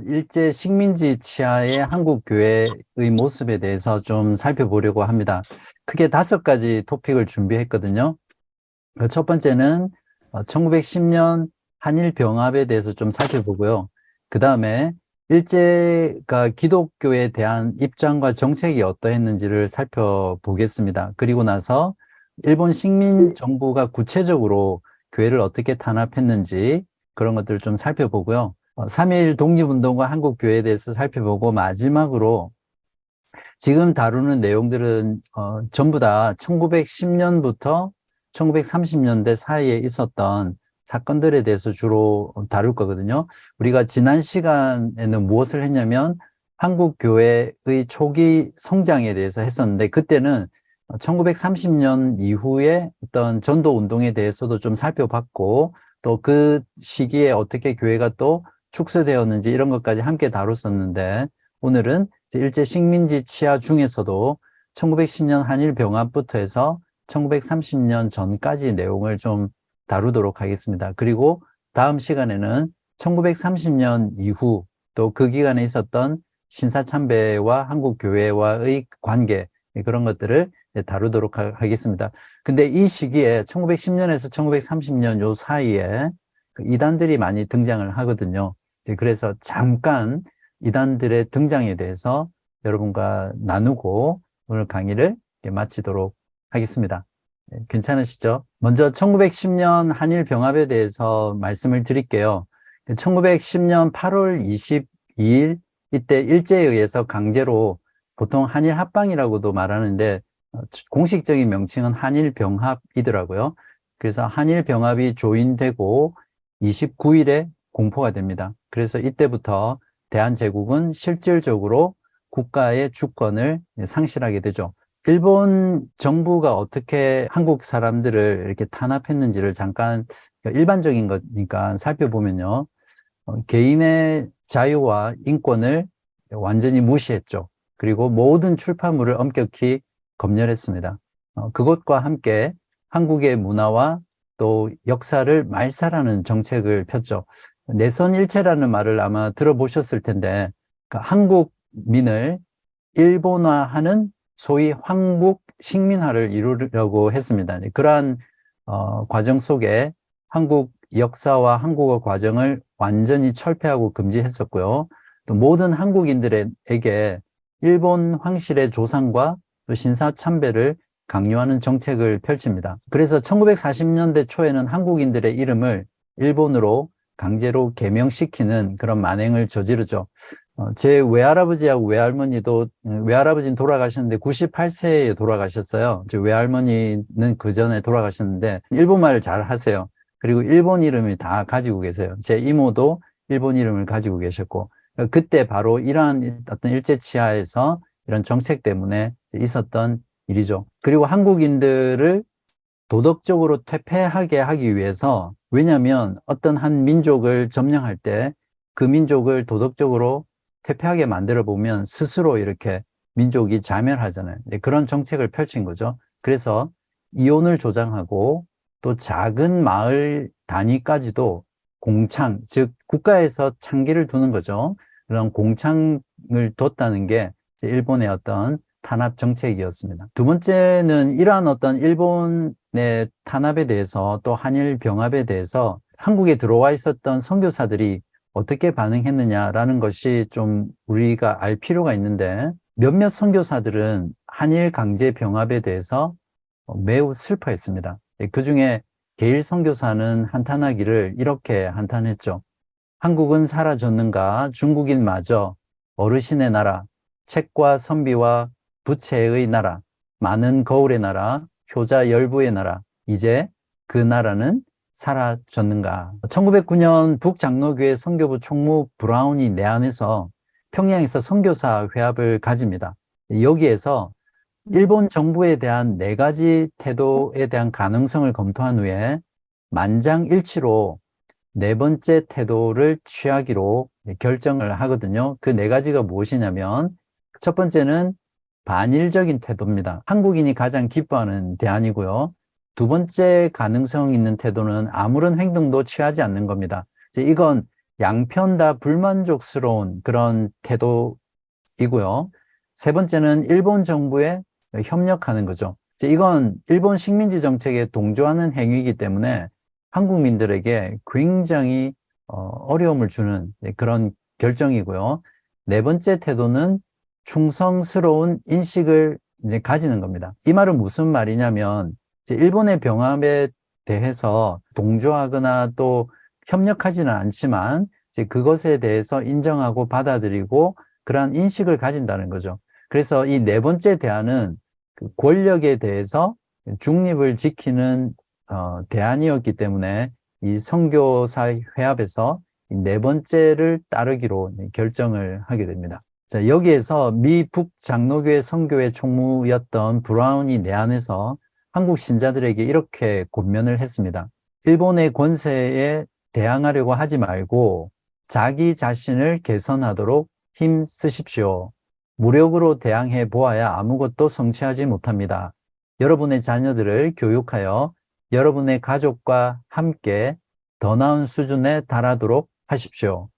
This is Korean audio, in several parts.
일제 식민지 치하의 한국 교회의 모습에 대해서 좀 살펴보려고 합니다. 크게 5가지 토픽을 준비했거든요. 첫 번째는 1910년 한일 병합에 대해서 좀 살펴보고요. 그 다음에 일제가 기독교에 대한 입장과 정책이 어떠했는지를 살펴보겠습니다. 그리고 나서 일본 식민 정부가 구체적으로 교회를 어떻게 탄압했는지 그런 것들을 좀 살펴보고요. 3.1 독립운동과 한국교회에 대해서 살펴보고 마지막으로 지금 다루는 내용들은 전부 다 1910년부터 1930년대 사이에 있었던 사건들에 대해서 주로 다룰 거거든요. 우리가 지난 시간에는 무엇을 했냐면 한국교회의 초기 성장에 대해서 했었는데 그때는 1930년 이후에 어떤 전도운동에 대해서도 좀 살펴봤고 또 그 시기에 어떻게 교회가 또 축소되었는지 이런 것까지 함께 다뤘었는데 오늘은 일제 식민지 치하 중에서도 1910년 한일 병합부터 해서 1930년 전까지 내용을 좀 다루도록 하겠습니다. 그리고 다음 시간에는 1930년 이후 또 그 기간에 있었던 신사참배와 한국교회와의 관계 그런 것들을 다루도록 하겠습니다. 근데 이 시기에 1910년에서 1930년 요 사이에 이단들이 많이 등장을 하거든요. 그래서 잠깐 이단들의 등장에 대해서 여러분과 나누고 오늘 강의를 마치도록 하겠습니다. 괜찮으시죠? 먼저 1910년 한일 병합에 대해서 말씀을 드릴게요. 1910년 8월 22일 이때 일제에 의해서 강제로 보통 한일 합방이라고도 말하는데 공식적인 명칭은 한일 병합이더라고요. 그래서 한일 병합이 조인되고 29일에 공포가 됩니다. 그래서 이때부터 대한제국은 실질적으로 국가의 주권을 상실하게 되죠. 일본 정부가 어떻게 한국 사람들을 이렇게 탄압했는지를 잠깐 일반적인 거니까 살펴보면요. 개인의 자유와 인권을 완전히 무시했죠. 그리고 모든 출판물을 엄격히 검열했습니다. 그것과 함께 한국의 문화와 또 역사를 말살하는 정책을 폈죠. 내선일체라는 말을 아마 들어보셨을 텐데 한국민을 일본화하는 소위 황국 식민화를 이루려고 했습니다. 그러한 과정 속에 한국 역사와 한국어 과정을 완전히 철폐하고 금지했었고요. 또 모든 한국인들에게 일본 황실의 조상과 또 신사참배를 강요하는 정책을 펼칩니다. 그래서 1940년대 초에는 한국인들의 이름을 일본으로 강제로 개명시키는 그런 만행을 저지르죠. 제 외할아버지하고 외할머니도, 외할아버지는 돌아가셨는데 98세에 돌아가셨어요. 제 외할머니는 그 전에 돌아가셨는데 일본말을 잘 하세요. 그리고 일본 이름을 다 가지고 계세요. 제 이모도 일본 이름을 가지고 계셨고, 그때 바로 이러한 어떤 일제 치하에서 이런 정책 때문에 있었던 일이죠. 그리고 한국인들을 도덕적으로 퇴폐하게 하기 위해서, 왜냐하면 어떤 한 민족을 점령할 때 그 민족을 도덕적으로 퇴폐하게 만들어 보면 스스로 이렇게 민족이 자멸하잖아요. 그런 정책을 펼친 거죠. 그래서 이혼을 조장하고 또 작은 마을 단위까지도 공창, 즉 국가에서 창기를 두는 거죠. 그런 공창을 뒀다는 게 일본의 어떤 탄압 정책이었습니다. 두 번째는 이러한 어떤 일본의 탄압에 대해서 또 한일 병합에 대해서 한국에 들어와 있었던 선교사들이 어떻게 반응했느냐라는 것이 좀 우리가 알 필요가 있는데 몇몇 선교사들은 한일 강제 병합에 대해서 매우 슬퍼했습니다. 그중에 게일 선교사는 한탄하기를 이렇게 한탄했죠. 한국은 사라졌는가? 중국인마저 어르신의 나라, 책과 선비와 부채의 나라, 많은 거울의 나라, 효자 열부의 나라, 이제 그 나라는 사라졌는가? 1909년 북장로교회 선교부 총무 브라운이 내한해서 평양에서 선교사 회합을 가집니다. 여기에서 일본 정부에 대한 4가지 태도에 대한 가능성을 검토한 후에 만장일치로 4번째 태도를 취하기로 결정을 하거든요. 그 4가지가 무엇이냐면 첫 번째는 반일적인 태도입니다. 한국인이 가장 기뻐하는 대안이고요. 두 번째 가능성 있는 태도는 아무런 행동도 취하지 않는 겁니다. 이건 양편 다 불만족스러운 그런 태도이고요. 세 번째는 일본 정부에 협력하는 거죠. 이건 일본 식민지 정책에 동조하는 행위이기 때문에 한국민들에게 굉장히 어려움을 주는 그런 결정이고요. 네 번째 태도는 충성스러운 인식을 이제 가지는 겁니다. 이 말은 무슨 말이냐면 일본의 병합에 대해서 동조하거나 또 협력하지는 않지만 그것에 대해서 인정하고 받아들이고 그러한 인식을 가진다는 거죠. 그래서 이 네 번째 대안은 그 권력에 대해서 중립을 지키는 대안이었기 때문에 이 선교사 회합에서 이 네 번째를 따르기로 결정을 하게 됩니다. 자, 여기에서 미 북장로교회 선교회 총무였던 브라운이 내한에서 한국 신자들에게 이렇게 권면을 했습니다. 일본의 권세에 대항하려고 하지 말고 자기 자신을 개선하도록 힘 쓰십시오. 무력으로 대항해 보아야 아무것도 성취하지 못합니다. 여러분의 자녀들을 교육하여 여러분의 가족과 함께 더 나은 수준에 달하도록 하십시오.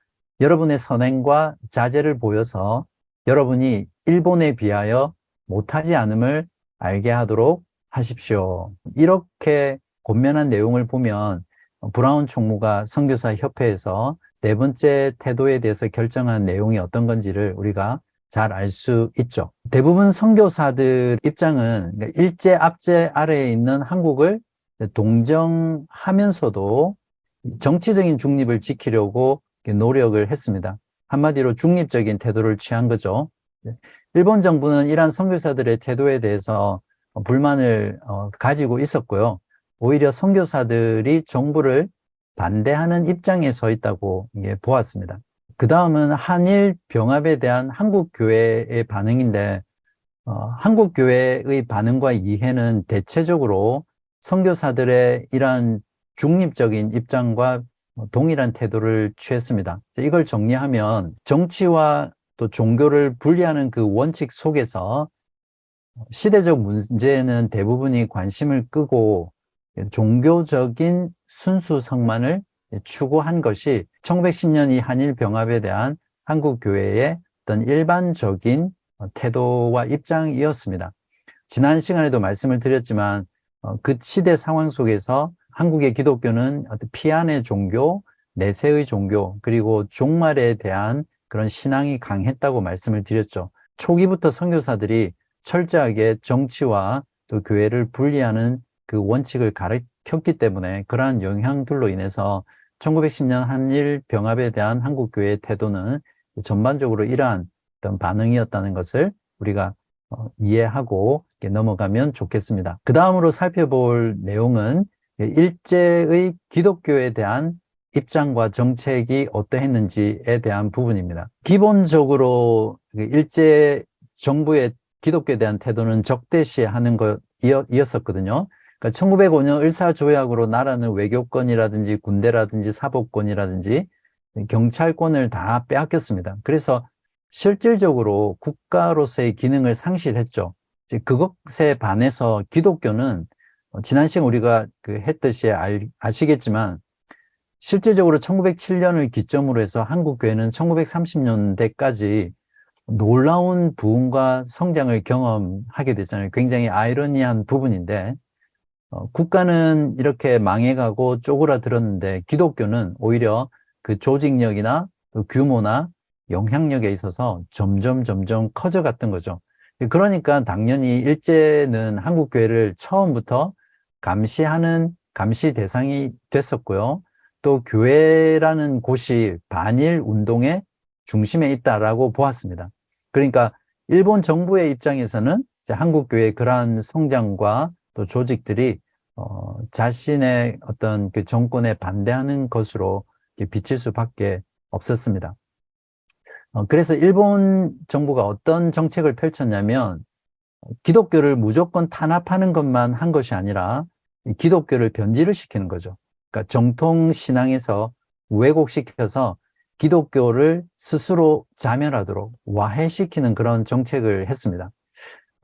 여러분의 선행과 자제를 보여서 여러분이 일본에 비하여 못하지 않음을 알게 하도록 하십시오. 이렇게 권면한 내용을 보면 브라운 총무가 선교사 협회에서 네 번째 태도에 대해서 결정한 내용이 어떤 건지를 우리가 잘 알 수 있죠. 대부분 선교사들 입장은 일제 압제 아래에 있는 한국을 동정하면서도 정치적인 중립을 지키려고 노력을 했습니다. 한마디로 중립적인 태도를 취한 거죠. 일본 정부는 이러한 선교사들의 태도에 대해서 불만을 가지고 있었고요. 오히려 선교사들이 정부를 반대하는 입장에 서 있다고 보았습니다. 그 다음은 한일 병합에 대한 한국 교회의 반응인데 한국 교회의 반응과 이해는 대체적으로 선교사들의 이러한 중립적인 입장과 동일한 태도를 취했습니다. 이걸 정리하면 정치와 또 종교를 분리하는 그 원칙 속에서 시대적 문제는 대부분이 관심을 끄고 종교적인 순수성만을 추구한 것이 1910년 이 한일 병합에 대한 한국 교회의 어떤 일반적인 태도와 입장이었습니다. 지난 시간에도 말씀을 드렸지만 그 시대 상황 속에서 한국의 기독교는 피안의 종교, 내세의 종교, 그리고 종말에 대한 그런 신앙이 강했다고 말씀을 드렸죠. 초기부터 선교사들이 철저하게 정치와 또 교회를 분리하는 그 원칙을 가르쳤기 때문에 그러한 영향들로 인해서 1910년 한일 병합에 대한 한국 교회의 태도는 전반적으로 이러한 어떤 반응이었다는 것을 우리가 이해하고 넘어가면 좋겠습니다. 그 다음으로 살펴볼 내용은 일제의 기독교에 대한 입장과 정책이 어떠했는지에 대한 부분입니다. 기본적으로 일제 정부의 기독교에 대한 태도는 적대시하는 것이었었거든요. 그러니까 1905년 을사조약으로 나라는 외교권이라든지 군대라든지 사법권이라든지 경찰권을 다 빼앗겼습니다. 그래서 실질적으로 국가로서의 기능을 상실했죠. 그것에 반해서 기독교는 지난 시간 우리가 했듯이 아시겠지만 실제적으로 1907년을 기점으로 해서 한국교회는 1930년대까지 놀라운 부흥과 성장을 경험하게 됐잖아요. 굉장히 아이러니한 부분인데 국가는 이렇게 망해가고 쪼그라들었는데 기독교는 오히려 그 조직력이나 규모나 영향력에 있어서 점점 커져갔던 거죠. 그러니까 당연히 일제는 한국교회를 처음부터 감시 대상이 됐었고요. 또 교회라는 곳이 반일 운동의 중심에 있다라고 보았습니다. 그러니까 일본 정부의 입장에서는 한국교회의 그러한 성장과 또 조직들이 자신의 어떤 그 정권에 반대하는 것으로 비칠 수밖에 없었습니다. 그래서 일본 정부가 어떤 정책을 펼쳤냐면 기독교를 무조건 탄압하는 것만 한 것이 아니라 기독교를 변질을 시키는 거죠. 그러니까 정통 신앙에서 왜곡시켜서 기독교를 스스로 자멸하도록 와해시키는 그런 정책을 했습니다.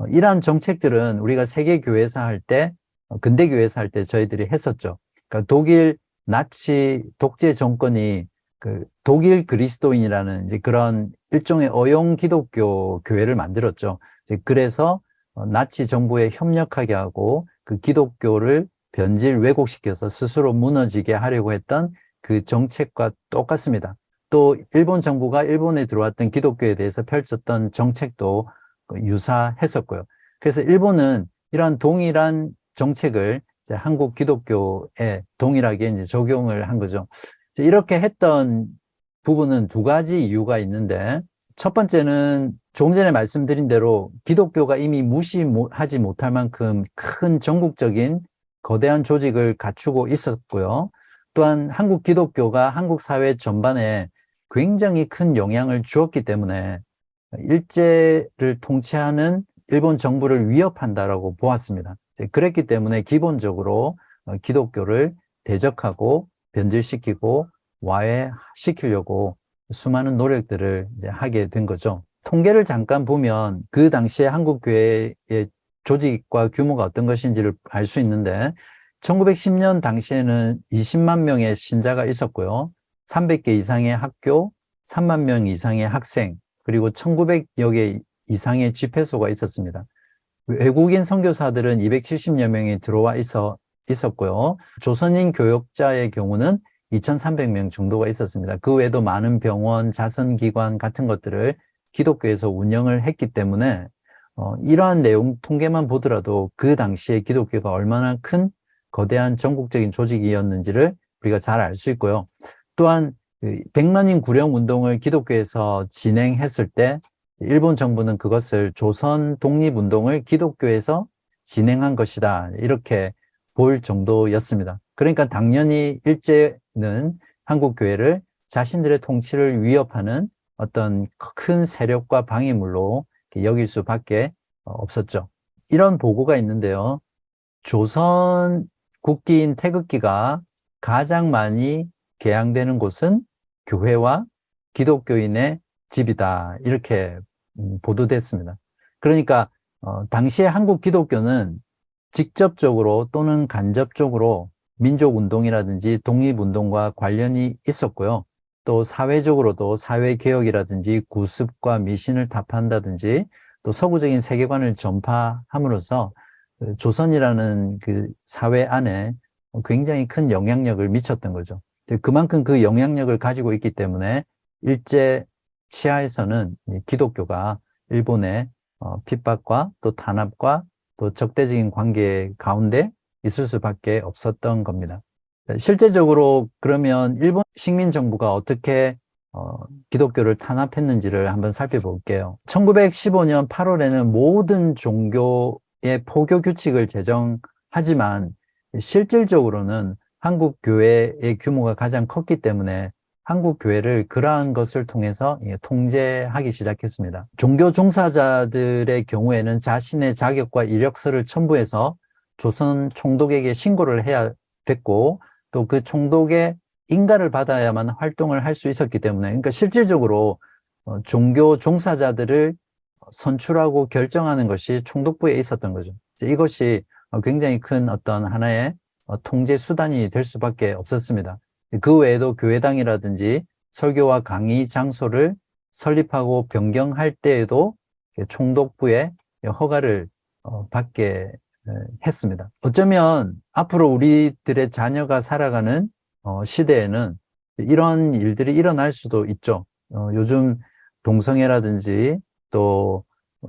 이러한 정책들은 우리가 세계교회사 할 때, 근대교회사 할 때 저희들이 했었죠. 그러니까 독일 나치 독재 정권이 그 독일 그리스도인이라는 이제 그런 일종의 어용 기독교 교회를 만들었죠. 이제 그래서 나치 정부에 협력하게 하고 그 기독교를 변질 왜곡시켜서 스스로 무너지게 하려고 했던 그 정책과 똑같습니다. 또 일본 정부가 일본에 들어왔던 기독교에 대해서 펼쳤던 정책도 유사했었고요. 그래서 일본은 이러한 동일한 정책을 이제 한국 기독교에 동일하게 이제 적용을 한 거죠. 이렇게 했던 부분은 두 가지 이유가 있는데, 첫 번째는 조금 전에 말씀드린 대로 기독교가 이미 무시하지 못할 만큼 큰 전국적인 거대한 조직을 갖추고 있었고요. 또한 한국 기독교가 한국 사회 전반에 굉장히 큰 영향을 주었기 때문에 일제를 통치하는 일본 정부를 위협한다라고 보았습니다. 그랬기 때문에 기본적으로 기독교를 대적하고 변질시키고 와해시키려고 수많은 노력들을 이제 하게 된 거죠. 통계를 잠깐 보면 그 당시에 한국교회의 조직과 규모가 어떤 것인지를 알 수 있는데, 1910년 당시에는 20만 명의 신자가 있었고요. 300개 이상의 학교, 3만 명 이상의 학생, 그리고 1900여 개 이상의 집회소가 있었습니다. 외국인 선교사들은 270여 명이 들어와 있었고요. 조선인 교역자의 경우는 2,300명 정도가 있었습니다. 그 외에도 많은 병원, 자선기관 같은 것들을 기독교에서 운영을 했기 때문에 이러한 내용 통계만 보더라도 그 당시에 기독교가 얼마나 큰 거대한 전국적인 조직이었는지를 우리가 잘 알 수 있고요. 또한 백만인 구령 운동을 기독교에서 진행했을 때 일본 정부는 그것을 조선 독립운동을 기독교에서 진행한 것이다, 이렇게 볼 정도였습니다. 그러니까 당연히 일제는 한국 교회를 자신들의 통치를 위협하는 어떤 큰 세력과 방해물로 여길 수밖에 없었죠. 이런 보고가 있는데요. 조선 국기인 태극기가 가장 많이 개양되는 곳은 교회와 기독교인의 집이다, 이렇게 보도됐습니다. 그러니까 당시에 한국 기독교는 직접적으로 또는 간접적으로 민족운동이라든지 독립운동과 관련이 있었고요. 또 사회적으로도 사회개혁이라든지 구습과 미신을 타파한다든지 또 서구적인 세계관을 전파함으로써 조선이라는 그 사회 안에 굉장히 큰 영향력을 미쳤던 거죠. 그만큼 그 영향력을 가지고 있기 때문에 일제 치하에서는 기독교가 일본의 핍박과 또 탄압과 또 적대적인 관계 가운데 있을 수밖에 없었던 겁니다. 실제적으로 그러면 일본 식민정부가 어떻게 기독교를 탄압했는지를 한번 살펴볼게요. 1915년 8월에는 모든 종교의 포교 규칙을 제정하지만 실질적으로는 한국 교회의 규모가 가장 컸기 때문에 한국 교회를 그러한 것을 통해서 통제하기 시작했습니다. 종교 종사자들의 경우에는 자신의 자격과 이력서를 첨부해서 조선 총독에게 신고를 해야 됐고, 또 그 총독의 인가를 받아야만 활동을 할 수 있었기 때문에, 그러니까 실질적으로 종교 종사자들을 선출하고 결정하는 것이 총독부에 있었던 거죠. 이것이 굉장히 큰 어떤 하나의 통제 수단이 될 수밖에 없었습니다. 그 외에도 교회당이라든지 설교와 강의 장소를 설립하고 변경할 때에도 총독부의 허가를 받게 했습니다. 어쩌면 앞으로 우리들의 자녀가 살아가는 시대에는 이런 일들이 일어날 수도 있죠. 요즘 동성애라든지 또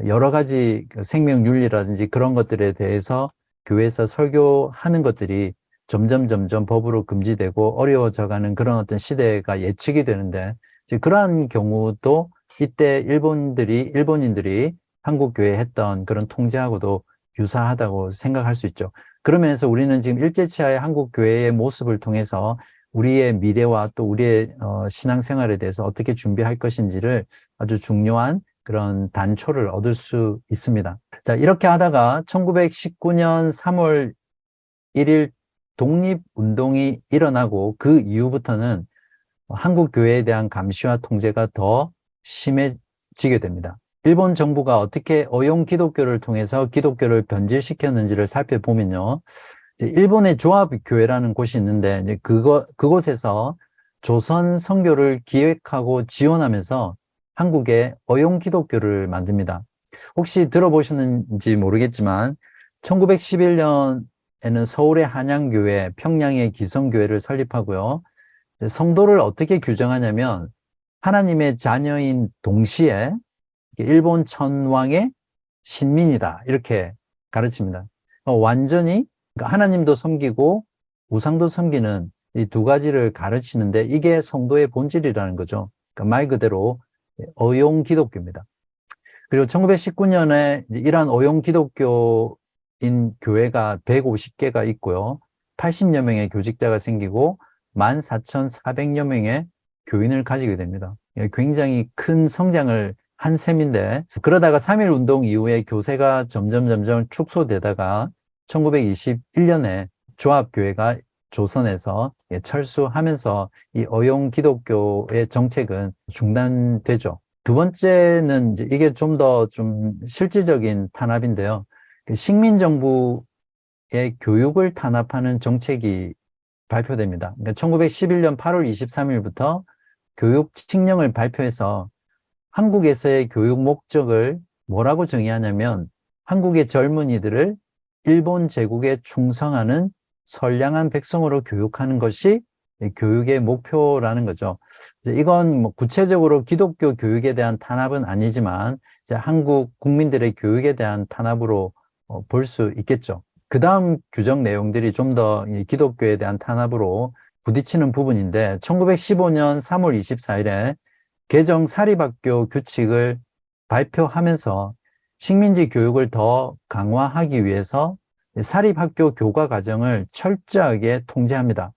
여러 가지 생명윤리라든지 그런 것들에 대해서 교회에서 설교하는 것들이 점점 법으로 금지되고 어려워져가는 그런 어떤 시대가 예측이 되는데, 이제 그러한 경우도 이때 일본인들이 한국 교회에 했던 그런 통제하고도 유사하다고 생각할 수 있죠. 그러면서 우리는 지금 일제치하의 한국 교회의 모습을 통해서 우리의 미래와 또 우리의 신앙생활에 대해서 어떻게 준비할 것인지를 아주 중요한 그런 단초를 얻을 수 있습니다. 자, 이렇게 하다가 1919년 3월 1일 독립운동이 일어나고 그 이후부터는 한국 교회에 대한 감시와 통제가 더 심해지게 됩니다. 일본 정부가 어떻게 어용 기독교를 통해서 기독교를 변질시켰는지를 살펴보면요. 일본의 조합교회라는 곳이 있는데, 이제 그곳에서 조선 선교를 기획하고 지원하면서 한국에 어용 기독교를 만듭니다. 혹시 들어보셨는지 모르겠지만 1911년에는 서울의 한양교회, 평양의 기성교회를 설립하고요. 성도를 어떻게 규정하냐면 하나님의 자녀인 동시에 일본 천황의 신민이다 이렇게 가르칩니다. 완전히 하나님도 섬기고 우상도 섬기는 이 두 가지를 가르치는데 이게 성도의 본질이라는 거죠. 그러니까 말 그대로 어용 기독교입니다. 그리고 1919년에 이러한 어용 기독교인 교회가 150개가 있고요. 80여 명의 교직자가 생기고 14,400여 명의 교인을 가지게 됩니다. 굉장히 큰 성장을 한 셈인데, 그러다가 3.1 운동 이후에 교세가 점점 축소되다가 1921년에 조합교회가 조선에서 철수하면서 이 어용 기독교의 정책은 중단되죠. 두 번째는 이게 좀 더 실질적인 탄압인데요. 식민정부의 교육을 탄압하는 정책이 발표됩니다. 그러니까 1911년 8월 23일부터 교육 칙령을 발표해서 한국에서의 교육 목적을 뭐라고 정의하냐면 한국의 젊은이들을 일본 제국에 충성하는 선량한 백성으로 교육하는 것이 교육의 목표라는 거죠. 이건 뭐 구체적으로 기독교 교육에 대한 탄압은 아니지만 이제 한국 국민들의 교육에 대한 탄압으로 볼 수 있겠죠. 그 다음 규정 내용들이 좀 더 기독교에 대한 탄압으로 부딪히는 부분인데 1915년 3월 24일에 개정 사립학교 규칙을 발표하면서 식민지 교육을 더 강화하기 위해서 사립학교 교과 과정을 철저하게 통제합니다.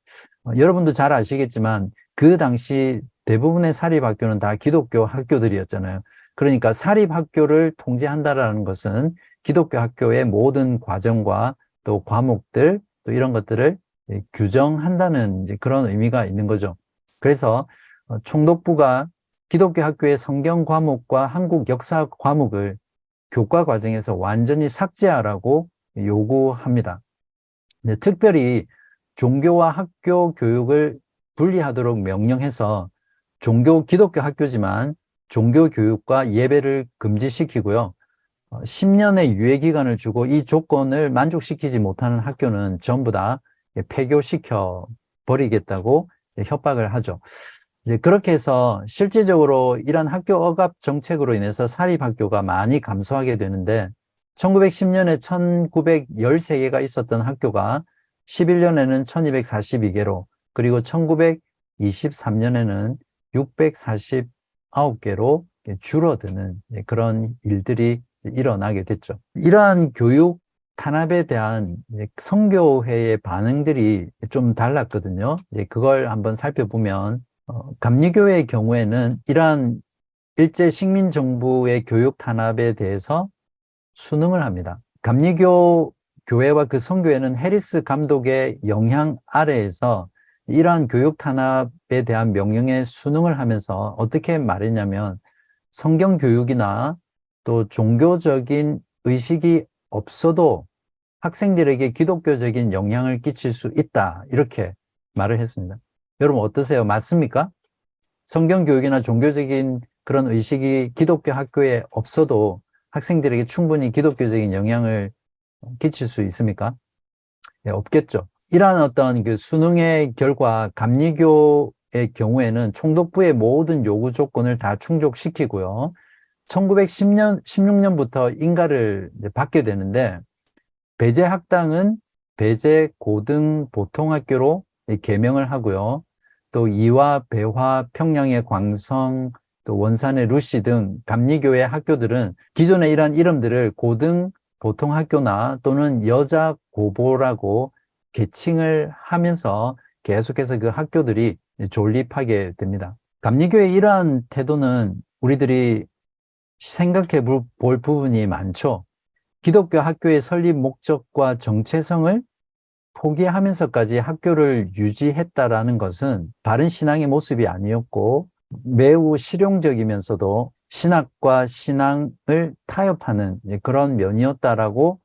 여러분도 잘 아시겠지만 그 당시 대부분의 사립학교는 다 기독교 학교들이었잖아요. 그러니까 사립학교를 통제한다라는 것은 기독교 학교의 모든 과정과 또 과목들 또 이런 것들을 규정한다는 이제 그런 의미가 있는 거죠. 그래서 총독부가 기독교 학교의 성경 과목과 한국 역사 과목을 교과 과정에서 완전히 삭제하라고 요구합니다. 특별히 종교와 학교 교육을 분리하도록 명령해서 기독교 학교지만 종교 교육과 예배를 금지시키고요. 10년의 유예 기간을 주고 이 조건을 만족시키지 못하는 학교는 전부 다 폐교시켜 버리겠다고 협박을 하죠. 이제 그렇게 해서 실질적으로 이런 학교 억압 정책으로 인해서 사립학교가 많이 감소하게 되는데 1910년에 1913개가 있었던 학교가 11년에는 1242개로 그리고 1923년에는 649개로 줄어드는 그런 일들이 일어나게 됐죠. 이러한 교육 탄압에 대한 선교회의 반응들이 좀 달랐거든요. 이제 그걸 한번 살펴보면 감리교회의 경우에는 이러한 일제 식민 정부의 교육 탄압에 대해서 순응을 합니다. 감리교 교회와 그 선교회는 해리스 감독의 영향 아래에서 이러한 교육 탄압에 대한 명령에 순응을 하면서 어떻게 말했냐면 성경 교육이나 또 종교적인 의식이 없어도 학생들에게 기독교적인 영향을 끼칠 수 있다 이렇게 말을 했습니다. 여러분 어떠세요? 맞습니까? 성경 교육이나 종교적인 그런 의식이 기독교 학교에 없어도 학생들에게 충분히 기독교적인 영향을 끼칠 수 있습니까? 네, 없겠죠. 이러한 어떤 그 수능의 결과 감리교의 경우에는 총독부의 모든 요구 조건을 다 충족시키고요. 16년부터 인가를 받게 되는데 배제 학당은 배제 고등 보통학교로 개명을 하고요. 또 이화, 배화, 평양의 광성, 또 원산의 루시 등 감리교회 학교들은 기존의 이러한 이름들을 고등 보통학교나 또는 여자 고보라고 계칭을 하면서 계속해서 그 학교들이 존립하게 됩니다. 감리교회의 이러한 태도는 우리들이 생각해 볼 부분이 많죠. 기독교 학교의 설립 목적과 정체성을 포기하면서까지 학교를 유지했다라는 것은 바른 신앙의 모습이 아니었고 매우 실용적이면서도 신학과 신앙을 타협하는 그런 면이었다라고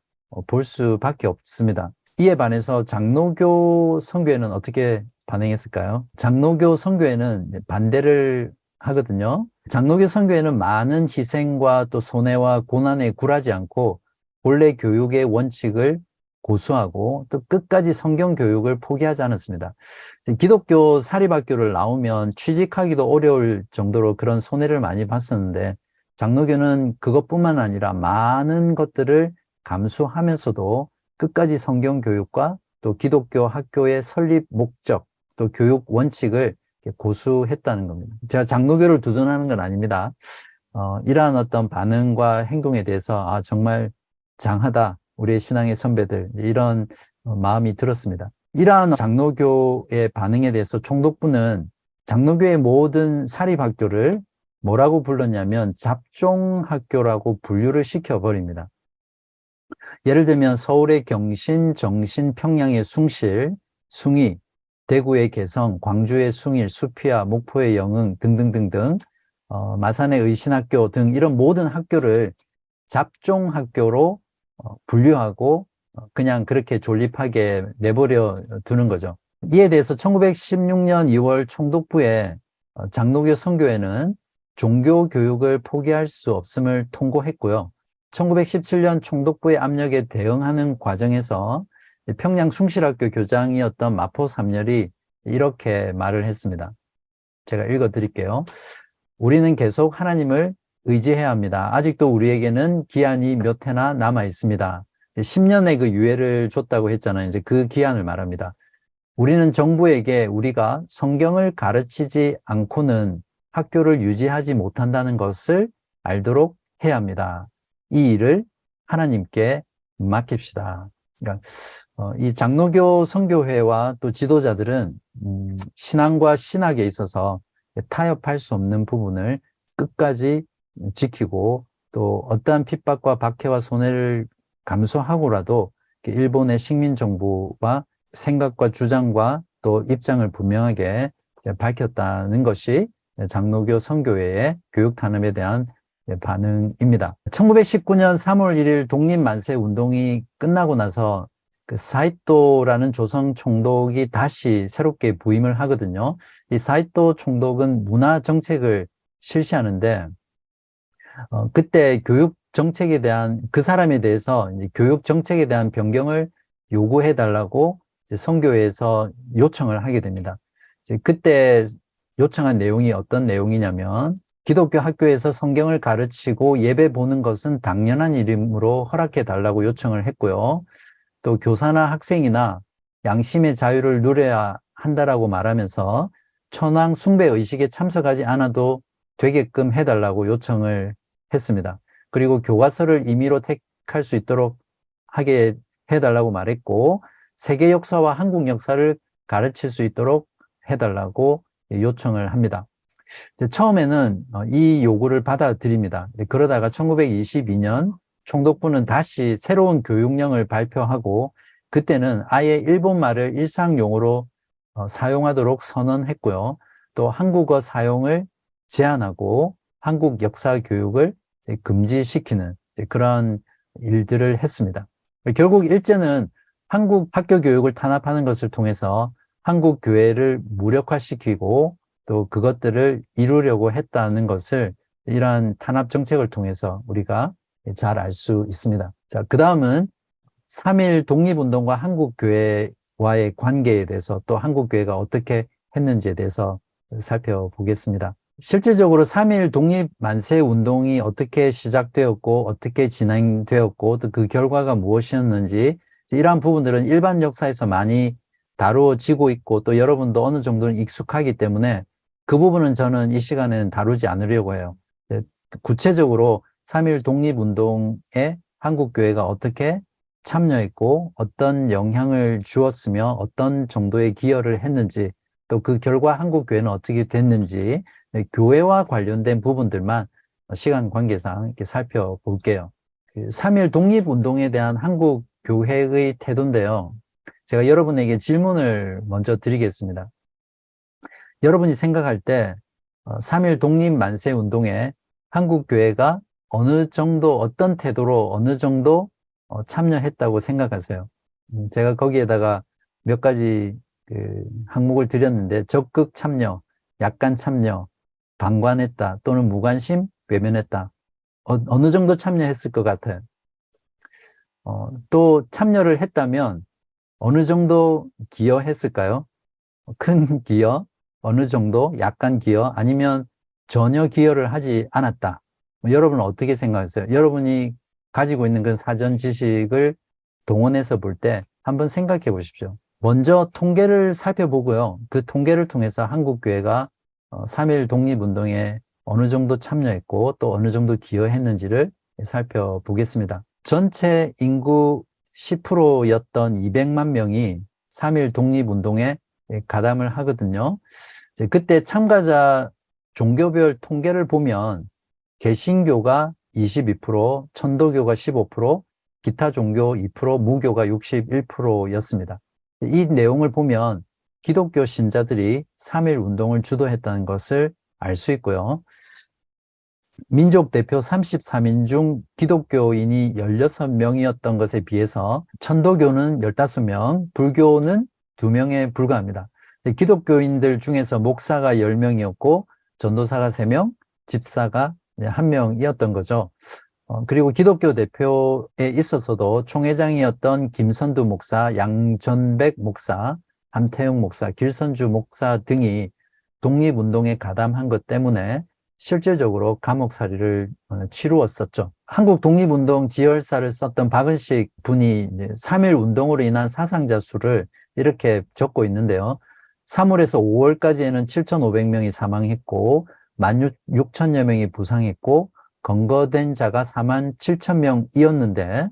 볼 수밖에 없습니다. 이에 반해서 장로교 선교회는 어떻게 반응했을까요? 장로교 선교회는 반대를 하거든요. 장로교 선교회는 많은 희생과 또 손해와 고난에 굴하지 않고 본래 교육의 원칙을 고수하고 또 끝까지 성경 교육을 포기하지 않았습니다. 기독교 사립학교를 나오면 취직하기도 어려울 정도로 그런 손해를 많이 봤었는데 장로교는 그것뿐만 아니라 많은 것들을 감수하면서도 끝까지 성경 교육과 또 기독교 학교의 설립 목적 또 교육 원칙을 고수했다는 겁니다. 제가 장로교를 두둔하는 건 아닙니다. 이러한 어떤 반응과 행동에 대해서 정말 장하다 우리의 신앙의 선배들 이런 마음이 들었습니다. 이러한 장로교의 반응에 대해서 총독부는 장로교의 모든 사립학교를 뭐라고 불렀냐면 잡종학교라고 분류를 시켜버립니다. 예를 들면 서울의 경신, 정신, 평양의 숭실, 숭의, 대구의 개성, 광주의 숭일, 수피아, 목포의 영흥 등등등등 마산의 의신학교 등 이런 모든 학교를 잡종학교로 분류하고 그냥 그렇게 존립하게 내버려 두는 거죠. 이에 대해서 1916년 2월 총독부에 장로교 선교회는 종교 교육을 포기할 수 없음을 통고했고요. 1917년 총독부의 압력에 대응하는 과정에서 평양 숭실학교 교장이었던 마포 삼열이 이렇게 말을 했습니다. 제가 읽어 드릴게요. 우리는 계속 하나님을 의지해야 합니다. 아직도 우리에게는 기한이 몇 해나 남아 있습니다. 10년의 그 유예를 줬다고 했잖아요. 이제 그 기한을 말합니다. 우리는 정부에게 우리가 성경을 가르치지 않고는 학교를 유지하지 못한다는 것을 알도록 해야 합니다. 이 일을 하나님께 맡깁시다. 그러니까 이 장로교 선교회와 또 지도자들은 신앙과 신학에 있어서 타협할 수 없는 부분을 끝까지 지키고 또 어떠한 핍박과 박해와 손해를 감수하고라도 일본의 식민정부와 생각과 주장과 또 입장을 분명하게 밝혔다는 것이 장로교 선교회의 교육 탄압에 대한 반응입니다. 1919년 3월 1일 독립만세 운동이 끝나고 나서 그 사이토라는 조선 총독이 다시 새롭게 부임을 하거든요. 이 사이토 총독은 문화 정책을 실시하는데 그때 교육 정책에 대한 그 사람에 대해서 이제 교육 정책에 대한 변경을 요구해 달라고 선교회에서 요청을 하게 됩니다. 이제 그때 요청한 내용이 어떤 내용이냐면 기독교 학교에서 성경을 가르치고 예배 보는 것은 당연한 일이므로 허락해 달라고 요청을 했고요. 또 교사나 학생이나 양심의 자유를 누려야 한다라고 말하면서 천황 숭배 의식에 참석하지 않아도 되게끔 해달라고 요청을 했습니다. 그리고 교과서를 임의로 택할 수 있도록 하게 해달라고 말했고 세계 역사와 한국 역사를 가르칠 수 있도록 해달라고 요청을 합니다. 처음에는 이 요구를 받아들입니다. 그러다가 1922년 총독부는 다시 새로운 교육령을 발표하고 그때는 아예 일본말을 일상용어로 사용하도록 선언했고요. 또 한국어 사용을 제한하고 한국 역사 교육을 금지시키는 그런 일들을 했습니다. 결국 일제는 한국 학교 교육을 탄압하는 것을 통해서 한국 교회를 무력화시키고 또 그것들을 이루려고 했다는 것을 이러한 탄압 정책을 통해서 우리가 잘 알 수 있습니다. 자, 그 다음은 3.1 독립운동과 한국교회와의 관계에 대해서 또 한국교회가 어떻게 했는지에 대해서 살펴보겠습니다. 실질적으로 3.1 독립만세운동이 어떻게 시작되었고 어떻게 진행되었고 또 그 결과가 무엇이었는지 이러한 부분들은 일반 역사에서 많이 다루어지고 있고 또 여러분도 어느 정도는 익숙하기 때문에 그 부분은 저는 이 시간에는 다루지 않으려고 해요. 구체적으로 3.1 독립운동에 한국교회가 어떻게 참여했고 어떤 영향을 주었으며 어떤 정도의 기여를 했는지 또 그 결과 한국교회는 어떻게 됐는지 교회와 관련된 부분들만 시간 관계상 이렇게 살펴볼게요. 3.1 독립운동에 대한 한국교회의 태도인데요. 제가 여러분에게 질문을 먼저 드리겠습니다. 여러분이 생각할 때 3.1 독립만세운동에 한국교회가 어느 정도 어떤 태도로 어느 정도 참여했다고 생각하세요? 제가 거기에다가 몇 가지 항목을 드렸는데 적극 참여, 약간 참여, 방관했다 또는 무관심, 외면했다. 어느 정도 참여했을 것 같아요. 또 참여를 했다면 어느 정도 기여했을까요? 큰 기여, 어느 정도, 약간 기여, 아니면 전혀 기여를 하지 않았다. 여러분은 어떻게 생각하세요? 여러분이 가지고 있는 그 사전 지식을 동원해서 볼 때 한번 생각해 보십시오. 먼저 통계를 살펴보고요. 그 통계를 통해서 한국교회가 3.1 독립운동에 어느 정도 참여했고 또 어느 정도 기여했는지를 살펴보겠습니다. 전체 인구 10%였던 200만 명이 3.1 독립운동에 가담을 하거든요. 그때 참가자 종교별 통계를 보면 개신교가 22%, 천도교가 15%, 기타 종교 2%, 무교가 61%였습니다. 이 내용을 보면 기독교 신자들이 3.1 운동을 주도했다는 것을 알 수 있고요. 민족 대표 33인 중 기독교인이 16명이었던 것에 비해서 천도교는 15명, 불교는 2명에 불과합니다. 기독교인들 중에서 목사가 10명이었고 전도사가 3명, 집사가 1명이었던 거죠. 그리고 기독교 대표에 있어서도 총회장이었던 김선두 목사, 양전백 목사, 함태용 목사, 길선주 목사 등이 독립운동에 가담한 것 때문에 실질적으로 감옥살이를 치루었었죠. 한국 독립운동 지열사를 썼던 박은식 분이 이제 3.1 운동으로 인한 사상자 수를 이렇게 적고 있는데요. 3월에서 5월까지에는 7,500명이 사망했고 16,000여 명이 부상했고 검거된 자가 47,000명이었는데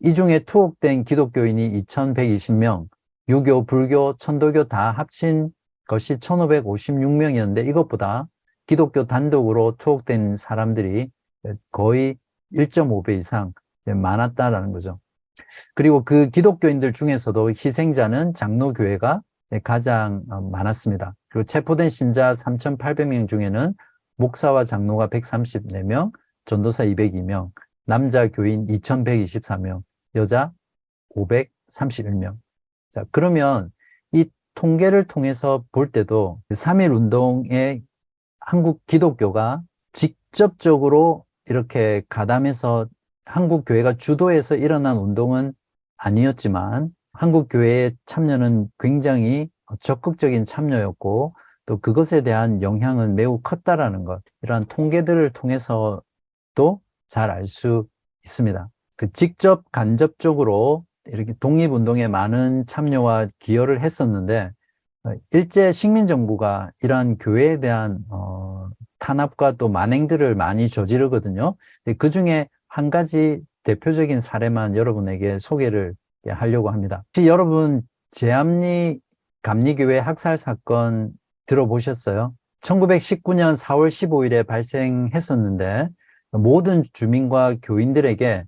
이 중에 투옥된 기독교인이 2,120명, 유교, 불교, 천도교 다 합친 것이 1,556명이었는데 이것보다 기독교 단독으로 투옥된 사람들이 거의 1.5배 이상 많았다라는 거죠. 그리고 그 기독교인들 중에서도 희생자는 장로교회가 가장 많았습니다. 그리고 체포된 신자 3,800명 중에는 목사와 장로가 134명, 전도사 202명, 남자 교인 2,124명, 여자 531명. 자, 그러면 이 통계를 통해서 볼 때도 3.1 운동에 한국 기독교가 직접적으로 이렇게 가담해서 한국 교회가 주도해서 일어난 운동은 아니었지만 한국 교회의 참여는 굉장히 적극적인 참여였고 또 그것에 대한 영향은 매우 컸다라는 것, 이러한 통계들을 통해서도 잘 알 수 있습니다. 직접 간접적으로 이렇게 독립운동에 많은 참여와 기여를 했었는데 일제 식민정부가 이러한 교회에 대한 탄압과 또 만행들을 많이 저지르거든요. 그 중에 한 가지 대표적인 사례만 여러분에게 소개를 하려고 합니다. 혹시 여러분 제암리 감리교회 학살 사건 들어보셨어요? 1919년 4월 15일에 발생했었는데 모든 주민과 교인들에게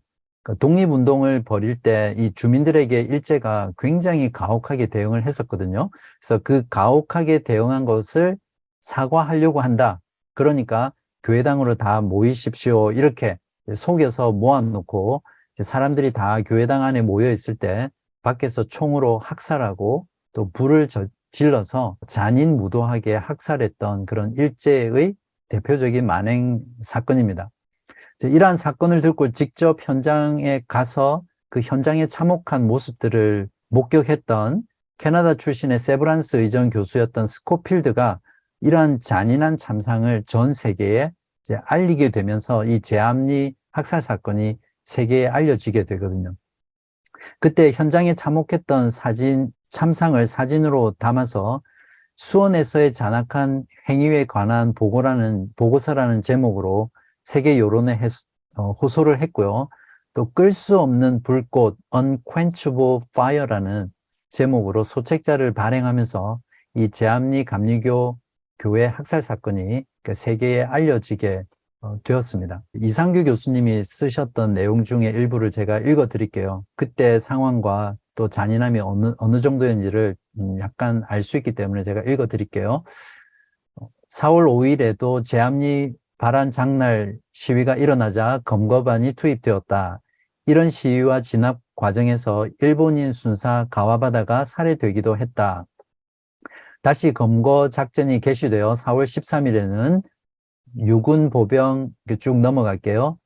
독립운동을 벌일 때 이 주민들에게 일제가 굉장히 가혹하게 대응을 했었거든요. 그래서 그 가혹하게 대응한 것을 사과하려고 한다. 그러니까 교회당으로 다 모이십시오. 이렇게 속여서 모아놓고 사람들이 다 교회당 안에 모여 있을 때 밖에서 총으로 학살하고 또 불을 질러서 잔인무도하게 학살했던 그런 일제의 대표적인 만행 사건입니다. 이러한 사건을 듣고 직접 현장에 가서 그 현장에 참혹한 모습들을 목격했던 캐나다 출신의 세브란스 의전 교수였던 스코필드가 이러한 잔인한 참상을 전 세계에 이제 알리게 되면서 이 제암리 학살 사건이 세계에 알려지게 되거든요. 그때 현장에 참혹했던 참상을 사진으로 담아서 수원에서의 잔악한 행위에 관한 보고서라는 제목으로 세계 여론에 호소를 했고요. 또 끌 수 없는 불꽃, Unquenchable Fire라는 제목으로 소책자를 발행하면서 이 제암리 감리교 교회 학살 사건이 세계에 알려지게 되었습니다. 이상규 교수님이 쓰셨던 내용 중에 일부를 제가 읽어드릴게요. 그때 상황과 또 잔인함이 어느 정도였는지를 약간 알 수 있기 때문에 제가 읽어드릴게요. 4월 5일에도 제암리 발안 장날 시위가 일어나자 검거반이 투입되었다. 이런 시위와 진압 과정에서 일본인 순사 가와바다가 살해되기도 했다. 다시 검거 작전이 개시되어 4월 13일에는 육군 보병 쭉 넘어갈게요.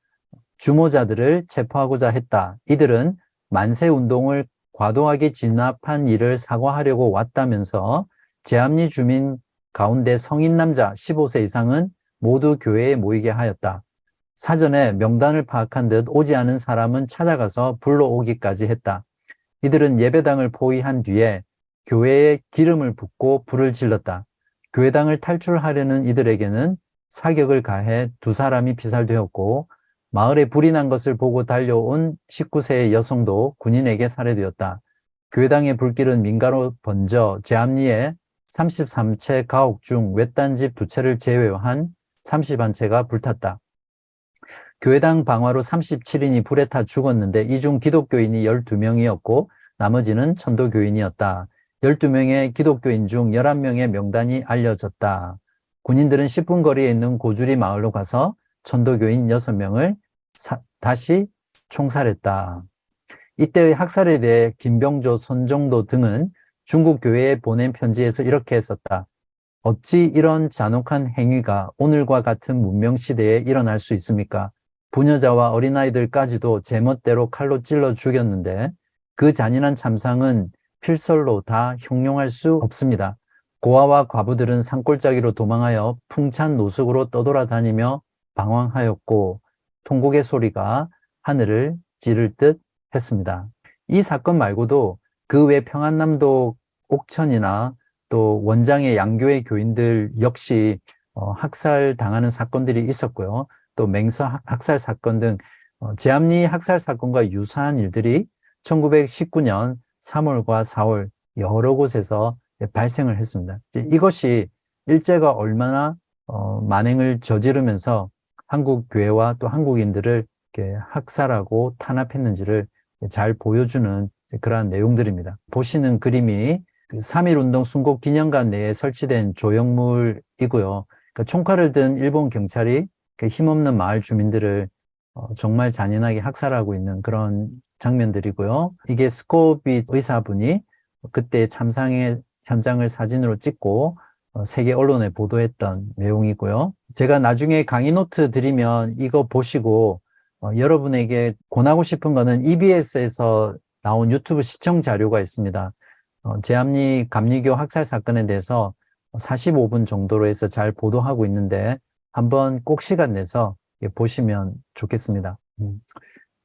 주모자들을 체포하고자 했다. 이들은 만세운동을 과도하게 진압한 일을 사과하려고 왔다면서 제암리 주민 가운데 성인 남자 15세 이상은 모두 교회에 모이게 하였다. 사전에 명단을 파악한 듯 오지 않은 사람은 찾아가서 불러오기까지 했다. 이들은 예배당을 포위한 뒤에 교회에 기름을 붓고 불을 질렀다. 교회당을 탈출하려는 이들에게는 사격을 가해 2사람이 피살되었고 마을에 불이 난 것을 보고 달려온 19세의 여성도 군인에게 살해되었다. 교회당의 불길은 민가로 번져 제암리에 33채 가옥 중 외딴 집 2채를 제외한 31채가 불탔다. 교회당 방화로 37인이 불에 타 죽었는데 이 중 기독교인이 12명이었고 나머지는 천도교인이었다. 12명의 기독교인 중 11명의 명단이 알려졌다. 군인들은 10분 거리에 있는 고주리 마을로 가서 천도교인 6명을 다시 총살했다. 이때의 학살에 대해 김병조, 손정도 등은 중국 교회에 보낸 편지에서 이렇게 썼다. 어찌 이런 잔혹한 행위가 오늘과 같은 문명시대에 일어날 수 있습니까? 부녀자와 어린아이들까지도 제멋대로 칼로 찔러 죽였는데 그 잔인한 참상은 필설로 다 형용할 수 없습니다. 고아와 과부들은 산골짜기로 도망하여 풍찬 노숙으로 떠돌아다니며 방황하였고 통곡의 소리가 하늘을 찌를 듯 했습니다. 이 사건 말고도 그 외 평안남도 옥천이나 또 원장의 양교회 교인들 역시 학살당하는 사건들이 있었고요. 또 맹서 학살 사건 등 제암리 학살 사건과 유사한 일들이 1919년 3월과 4월 여러 곳에서 발생을 했습니다. 이것이 일제가 얼마나 만행을 저지르면서 한국 교회와 또 한국인들을 이렇게 학살하고 탄압했는지를 잘 보여주는 그러한 내용들입니다. 보시는 그림이 3.1운동 순국 기념관 내에 설치된 조형물이고요. 그러니까 총칼을 든 일본 경찰이 힘없는 마을 주민들을 정말 잔인하게 학살하고 있는 그런 장면들이고요. 이게 스코비 의사분이 그때 참상의 현장을 사진으로 찍고 세계 언론에 보도했던 내용이고요. 제가 나중에 강의 노트 드리면 이거 보시고 여러분에게 권하고 싶은 거는 EBS에서 나온 유튜브 시청 자료가 있습니다. 제암리 감리교 학살 사건에 대해서 45분 정도로 해서 잘 보도하고 있는데 한번 꼭 시간 내서 보시면 좋겠습니다.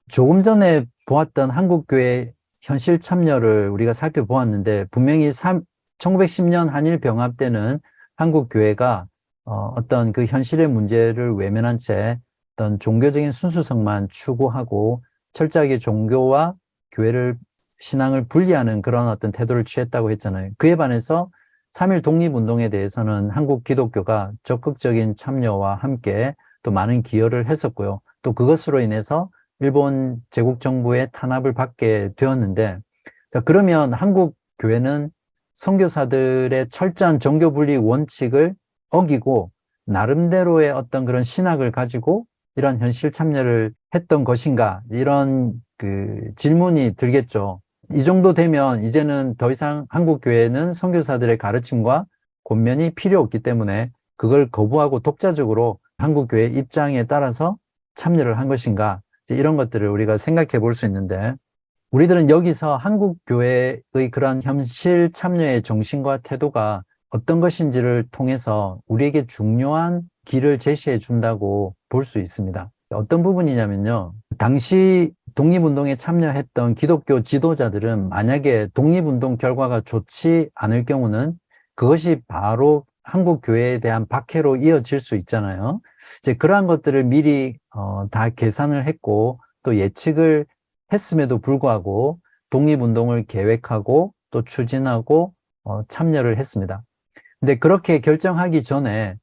조금 전에 보았던 한국교회 현실 참여를 우리가 살펴보았는데 분명히 1910년 한일 병합 때는 한국교회가 어떤 그 현실의 문제를 외면한 채 어떤 종교적인 순수성만 추구하고 철저하게 종교와 교회를 신앙을 분리하는 그런 어떤 태도를 취했다고 했잖아요. 그에 반해서 3.1 독립운동에 대해서는 한국 기독교가 적극적인 참여와 함께 또 많은 기여를 했었고요. 또 그것으로 인해서 일본 제국 정부의 탄압을 받게 되었는데, 자, 그러면 한국 교회는 선교사들의 철저한 종교 분리 원칙을 어기고 나름대로의 어떤 그런 신학을 가지고 이런 현실 참여를 했던 것인가? 이런 그 질문이 들겠죠. 이 정도 되면 이제는 더 이상 한국 교회는 선교사들의 가르침과 권면이 필요 없기 때문에 그걸 거부하고 독자적으로 한국 교회 입장에 따라서 참여를 한 것인가? 이런 것들을 우리가 생각해 볼 수 있는데, 우리들은 여기서 한국 교회의 그러한 현실 참여의 정신과 태도가 어떤 것인지를 통해서 우리에게 중요한 길을 제시해 준다고 볼 수 있습니다. 어떤 부분이냐면요. 당시 독립운동에 참여했던 기독교 지도자들은 만약에 독립운동 결과가 좋지 않을 경우는 그것이 바로 한국 교회에 대한 박해로 이어질 수 있잖아요. 이제 그러한 것들을 미리 다 계산을 했고 또 예측을 했음에도 불구하고 독립운동을 계획하고 또 추진하고 참여를 했습니다. 근데 그렇게 결정하기 전에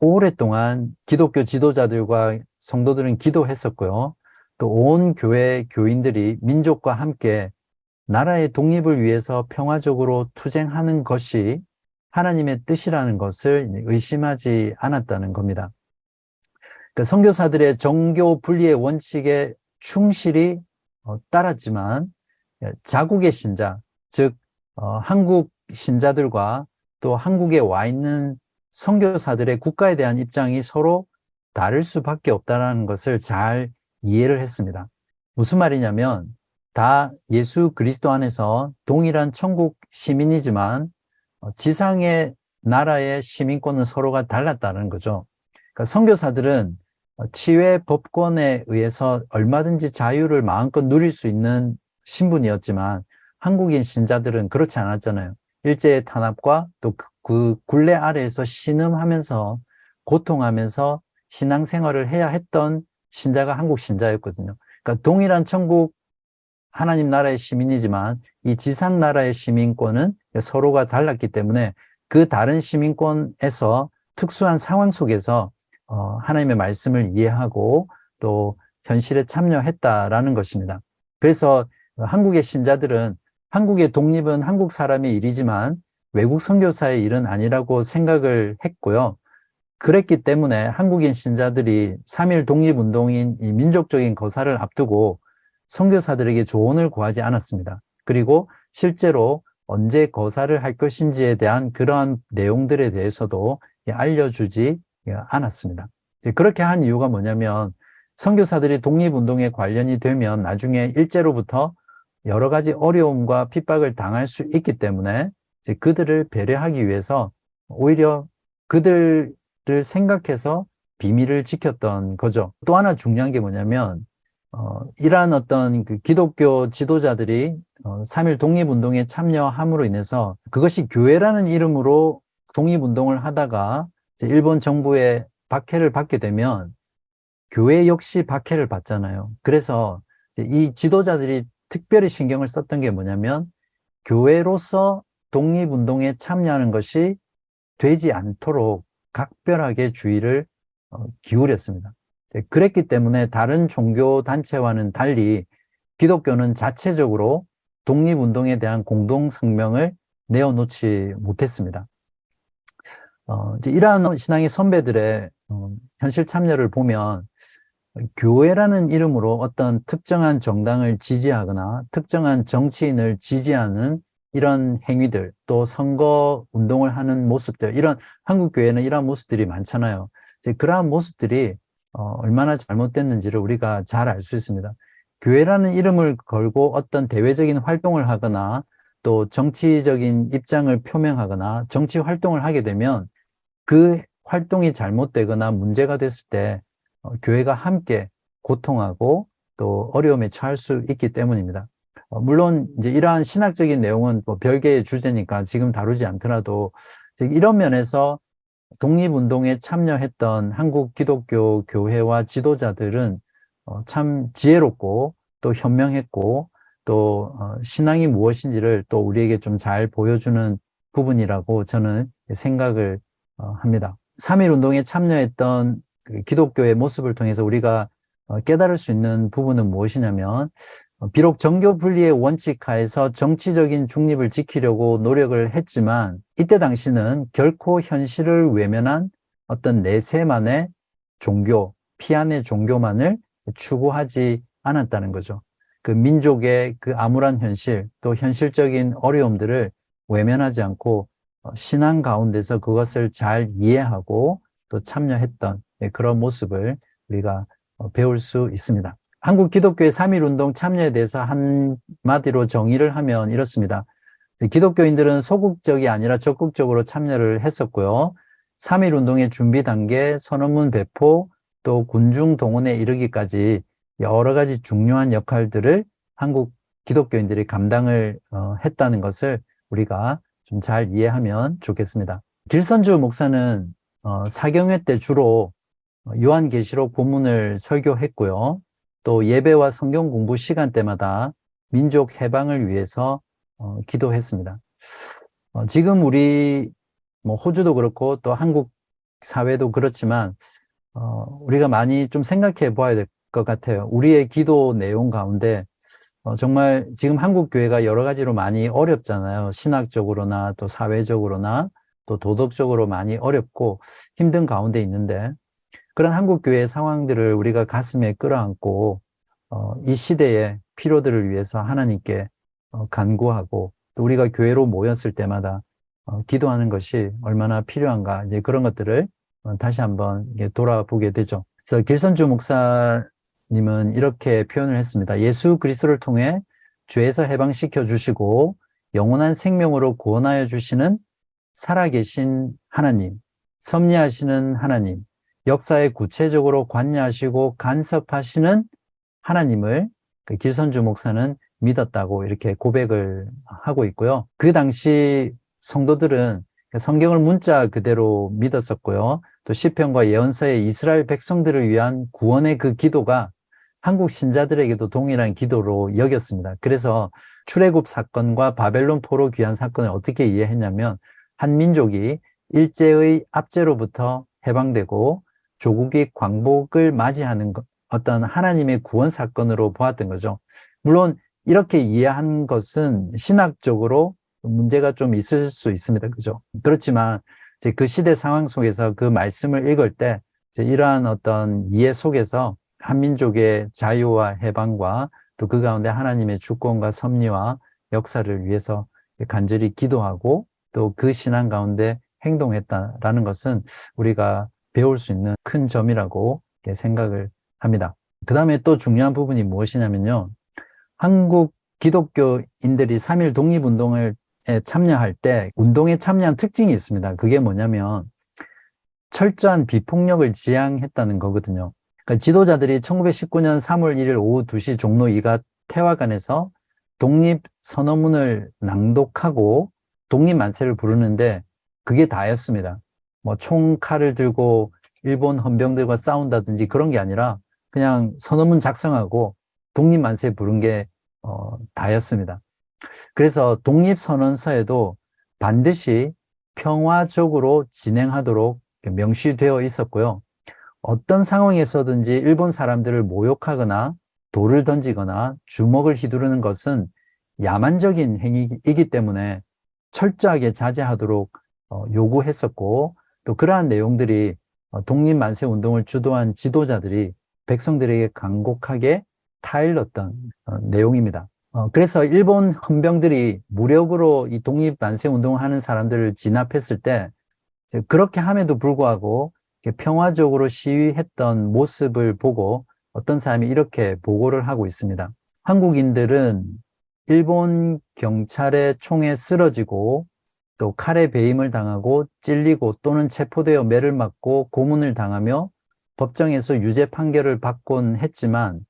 오랫동안 기독교 지도자들과 성도들은 기도했었고요. 또 온 교회 교인들이 민족과 함께 나라의 독립을 위해서 평화적으로 투쟁하는 것이 하나님의 뜻이라는 것을 의심하지 않았다는 겁니다. 그러니까 선교사들의 종교 분리의 원칙에 충실히 따랐지만 자국의 신자, 즉 한국 신자들과 또 한국에 와 있는 선교사들의 국가에 대한 입장이 서로 다를 수밖에 없다는 것을 잘 이해를 했습니다. 무슨 말이냐면 다 예수 그리스도 안에서 동일한 천국 시민이지만 지상의 나라의 시민권은 서로가 달랐다는 거죠. 그러니까 선교사들은 치외 법권에 의해서 얼마든지 자유를 마음껏 누릴 수 있는 신분이었지만 한국인 신자들은 그렇지 않았잖아요. 일제의 탄압과 또 그 굴레 아래에서 신음하면서 고통하면서 신앙생활을 해야 했던 신자가 한국 신자였거든요. 그러니까 동일한 천국 하나님 나라의 시민이지만 이 지상 나라의 시민권은 서로가 달랐기 때문에 그 다른 시민권에서 특수한 상황 속에서 하나님의 말씀을 이해하고 또 현실에 참여했다라는 것입니다. 그래서 한국의 신자들은 한국의 독립은 한국 사람의 일이지만 외국 선교사의 일은 아니라고 생각을 했고요. 그랬기 때문에 한국인 신자들이 3.1 독립운동인 이 민족적인 거사를 앞두고 선교사들에게 조언을 구하지 않았습니다. 그리고 실제로 언제 거사를 할 것인지에 대한 그러한 내용들에 대해서도 알려주지 않았습니다. 그렇게 한 이유가 뭐냐면 선교사들이 독립운동에 관련이 되면 나중에 일제로부터 여러 가지 어려움과 핍박을 당할 수 있기 때문에 그들을 배려하기 위해서 오히려 그들을 생각해서 비밀을 지켰던 거죠. 또 하나 중요한 게 뭐냐면 이러한 어떤 그 기독교 지도자들이 3.1 독립운동에 참여함으로 인해서 그것이 교회라는 이름으로 독립운동을 하다가 일본 정부의 박해를 받게 되면 교회 역시 박해를 받잖아요. 그래서 이 지도자들이 특별히 신경을 썼던 게 뭐냐면 교회로서 독립운동에 참여하는 것이 되지 않도록 각별하게 주의를 기울였습니다. 그랬기 때문에 다른 종교 단체와는 달리 기독교는 자체적으로 독립운동에 대한 공동성명을 내어놓지 못했습니다. 이제 이러한 신앙의 선배들의 현실 참여를 보면 교회라는 이름으로 어떤 특정한 정당을 지지하거나 특정한 정치인을 지지하는 이런 행위들, 또 선거 운동을 하는 모습들, 이런 한국 교회는 이런 모습들이 많잖아요. 이제 그러한 모습들이 얼마나 잘못됐는지를 우리가 잘 알 수 있습니다. 교회라는 이름을 걸고 어떤 대외적인 활동을 하거나 또 정치적인 입장을 표명하거나 정치 활동을 하게 되면 그 활동이 잘못되거나 문제가 됐을 때 교회가 함께 고통하고 또 어려움에 처할 수 있기 때문입니다. 물론 이제 이러한 신학적인 내용은 뭐 별개의 주제니까 지금 다루지 않더라도 이런 면에서 독립운동에 참여했던 한국 기독교 교회와 지도자들은 참 지혜롭고 또 현명했고 또 신앙이 무엇인지를 또 우리에게 좀 잘 보여주는 부분이라고 저는 생각을 합니다. 3.1 운동에 참여했던 그 기독교의 모습을 통해서 우리가 깨달을 수 있는 부분은 무엇이냐면 비록 정교 분리의 원칙 하에서 정치적인 중립을 지키려고 노력을 했지만 이때 당시는 결코 현실을 외면한 어떤 내세만의 종교, 피안의 종교만을 추구하지 않았다는 거죠. 그 민족의 그 암울한 현실, 또 현실적인 어려움들을 외면하지 않고 신앙 가운데서 그것을 잘 이해하고 또 참여했던 그런 모습을 우리가 배울 수 있습니다. 한국 기독교의 3.1 운동 참여에 대해서 한마디로 정의를 하면 이렇습니다. 기독교인들은 소극적이 아니라 적극적으로 참여를 했었고요. 3.1 운동의 준비 단계, 선언문 배포, 또 군중 동원에 이르기까지 여러 가지 중요한 역할들을 한국 기독교인들이 감당을 했다는 것을 우리가 좀 잘 이해하면 좋겠습니다. 길선주 목사는 사경회 때 주로 요한계시록 본문을 설교했고요. 또 예배와 성경 공부 시간대마다 민족 해방을 위해서 기도했습니다. 지금 우리 뭐 호주도 그렇고 또 한국 사회도 그렇지만 우리가 많이 좀 생각해 보아야 될 것 같아요. 우리의 기도 내용 가운데 정말 지금 한국 교회가 여러 가지로 많이 어렵잖아요. 신학적으로나 또 사회적으로나 또 도덕적으로 많이 어렵고 힘든 가운데 있는데 그런 한국 교회의 상황들을 우리가 가슴에 끌어안고 이 시대의 필요들을 위해서 하나님께 간구하고 또 우리가 교회로 모였을 때마다 기도하는 것이 얼마나 필요한가, 이제 그런 것들을 다시 한번 돌아보게 되죠. 그래서 길선주 목사님은 이렇게 표현을 했습니다. 예수 그리스도를 통해 죄에서 해방시켜 주시고 영원한 생명으로 구원하여 주시는 살아계신 하나님, 섭리하시는 하나님, 역사에 구체적으로 관여하시고 간섭하시는 하나님을 그 길선주 목사는 믿었다고 이렇게 고백을 하고 있고요. 그 당시 성도들은 성경을 문자 그대로 믿었었고요. 또 시편과 예언서의 이스라엘 백성들을 위한 구원의 그 기도가 한국 신자들에게도 동일한 기도로 여겼습니다. 그래서 출애굽 사건과 바벨론 포로 귀환 사건을 어떻게 이해했냐면, 한 민족이 일제의 압제로부터 해방되고 조국의 광복을 맞이하는 어떤 하나님의 구원 사건으로 보았던 거죠. 물론 이렇게 이해한 것은 신학적으로 문제가 좀 있을 수 있습니다. 그죠? 그렇지만 이제 그 시대 상황 속에서 그 말씀을 읽을 때 이제 이러한 어떤 이해 속에서 한민족의 자유와 해방과 또 그 가운데 하나님의 주권과 섭리와 역사를 위해서 간절히 기도하고 또 그 신앙 가운데 행동했다라는 것은 우리가 배울 수 있는 큰 점이라고 생각을 합니다. 그 다음에 또 중요한 부분이 무엇이냐면요. 한국 기독교인들이 3.1 독립운동에 참여할 때 운동에 참여한 특징이 있습니다. 그게 뭐냐면 철저한 비폭력을 지향했다는 거거든요. 그러니까 지도자들이 1919년 3월 1일 오후 2시 종로 2가 태화관에서 독립선언문을 낭독하고 독립만세를 부르는데 그게 다였습니다. 뭐 총칼을 들고 일본 헌병들과 싸운다든지 그런 게 아니라 그냥 선언문 작성하고 독립만세 부른 게 다였습니다. 그래서 독립선언서에도 반드시 평화적으로 진행하도록 명시되어 있었고요. 어떤 상황에서든지 일본 사람들을 모욕하거나 돌을 던지거나 주먹을 휘두르는 것은 야만적인 행위이기 때문에 철저하게 자제하도록 요구했었고, 또 그러한 내용들이 독립만세 운동을 주도한 지도자들이 백성들에게 간곡하게 타일렀던 내용입니다. 그래서 일본 헌병들이 무력으로 이 독립만세 운동을 하는 사람들을 진압했을 때 그렇게 함에도 불구하고 평화적으로 시위했던 모습을 보고 어떤 사람이 이렇게 보고를 하고 있습니다. 한국인들은 일본 경찰의 총에 쓰러지고 또 칼에 배임을 당하고 찔리고 또는 체포되어 매를 맞고 고문을 당하며 법정에서 유죄 판결을 받곤 했지만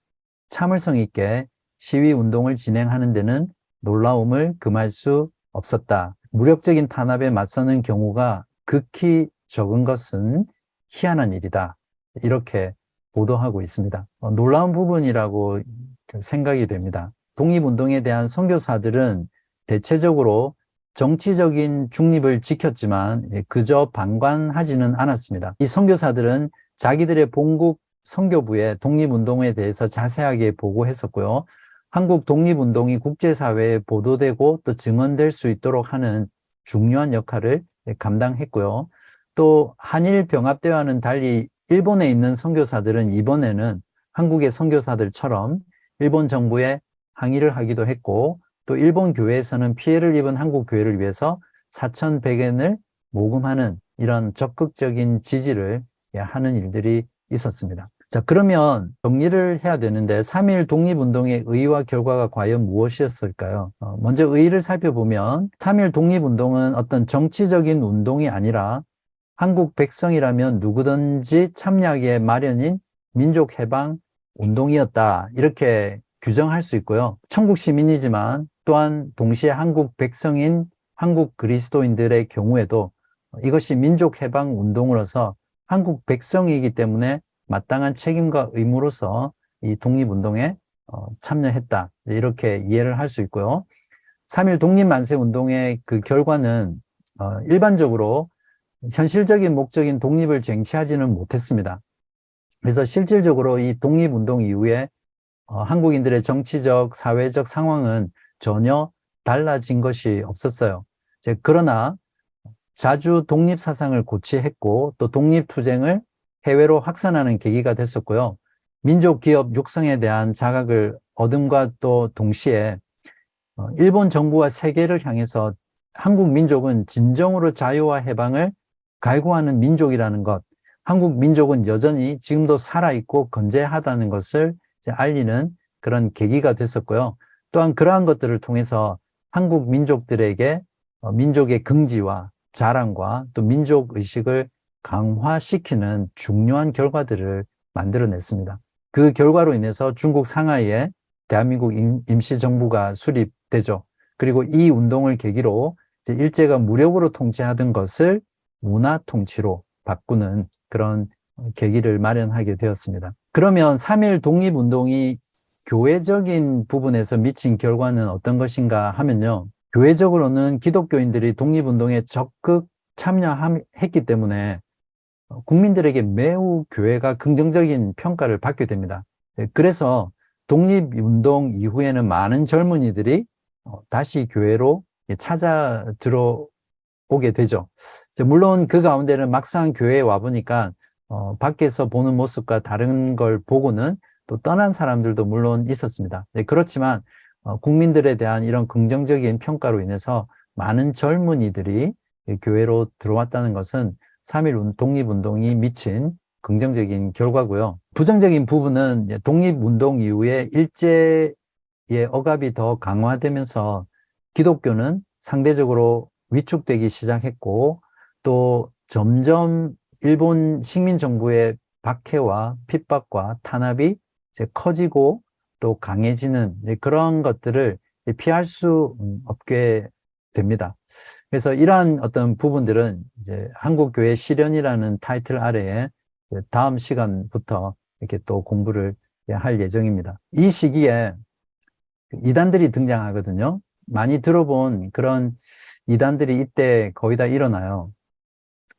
참을성 있게 시위 운동을 진행하는 데는 놀라움을 금할 수 없었다. 무력적인 탄압에 맞서는 경우가 극히 적은 것은 희한한 일이다. 이렇게 보도하고 있습니다. 놀라운 부분이라고 생각이 됩니다. 독립운동에 대한 선교사들은 대체적으로 정치적인 중립을 지켰지만 그저 방관하지는 않았습니다. 이 선교사들은 자기들의 본국 선교부에 독립운동에 대해서 자세하게 보고했었고요. 한국 독립운동이 국제사회에 보도되고 또 증언될 수 있도록 하는 중요한 역할을 감당했고요. 또 한일 병합대와는 달리 일본에 있는 선교사들은 이번에는 한국의 선교사들처럼 일본 정부에 항의를 하기도 했고, 또 일본 교회에서는 피해를 입은 한국 교회를 위해서 4,100엔을 모금하는 이런 적극적인 지지를 하는 일들이 있었습니다. 자, 그러면 정리를 해야 되는데 3.1 독립운동의 의의와 결과가 과연 무엇이었을까요? 먼저 의의를 살펴보면 3.1 독립운동은 어떤 정치적인 운동이 아니라 한국 백성이라면 누구든지 참여하기에 마련인 민족해방 운동이었다. 이렇게 규정할 수 있고요. 천국 시민이지만 또한 동시에 한국 백성인 한국 그리스도인들의 경우에도 이것이 민족해방 운동으로서 한국 백성이기 때문에 마땅한 책임과 의무로서 이 독립운동에 참여했다. 이렇게 이해를 할 수 있고요. 3.1 독립만세 운동의 그 결과는 일반적으로 현실적인 목적인 독립을 쟁취하지는 못했습니다. 그래서 실질적으로 이 독립운동 이후에 한국인들의 정치적, 사회적 상황은 전혀 달라진 것이 없었어요. 그러나 자주 독립사상을 고취했고 또 독립투쟁을 해외로 확산하는 계기가 됐었고요. 민족기업 육성에 대한 자각을 얻음과 또 동시에 일본 정부와 세계를 향해서 한국 민족은 진정으로 자유와 해방을 갈구하는 민족이라는 것, 한국 민족은 여전히 지금도 살아있고 건재하다는 것을 이제 알리는 그런 계기가 됐었고요. 또한 그러한 것들을 통해서 한국 민족들에게 민족의 긍지와 자랑과 또 민족의식을 강화시키는 중요한 결과들을 만들어냈습니다. 그 결과로 인해서 중국 상하이에 대한민국 임시정부가 수립되죠. 그리고 이 운동을 계기로 이제 일제가 무력으로 통치하던 것을 문화 통치로 바꾸는 그런 계기를 마련하게 되었습니다. 그러면 3.1 독립운동이 교회적인 부분에서 미친 결과는 어떤 것인가 하면요. 교회적으로는 기독교인들이 독립운동에 적극 참여했기 때문에 국민들에게 매우 교회가 긍정적인 평가를 받게 됩니다. 그래서 독립운동 이후에는 많은 젊은이들이 다시 교회로 찾아 들어오게 되죠. 물론 그 가운데는 막상 교회에 와보니까 밖에서 보는 모습과 다른 걸 보고는 또 떠난 사람들도 물론 있었습니다. 그렇지만 국민들에 대한 이런 긍정적인 평가로 인해서 많은 젊은이들이 교회로 들어왔다는 것은 3.1 독립운동이 미친 긍정적인 결과고요. 부정적인 부분은 독립운동 이후에 일제의 억압이 더 강화되면서 기독교는 상대적으로 위축되기 시작했고 또 점점 일본 식민정부의 박해와 핍박과 탄압이 이제 커지고 또 강해지는 그런 것들을 피할 수 없게 됩니다. 그래서 이러한 어떤 부분들은 이제 한국교회 실현이라는 타이틀 아래에 다음 시간부터 이렇게 또 공부를 할 예정입니다. 이 시기에 이단들이 등장하거든요. 많이 들어본 그런 이단들이 이때 거의 다 일어나요.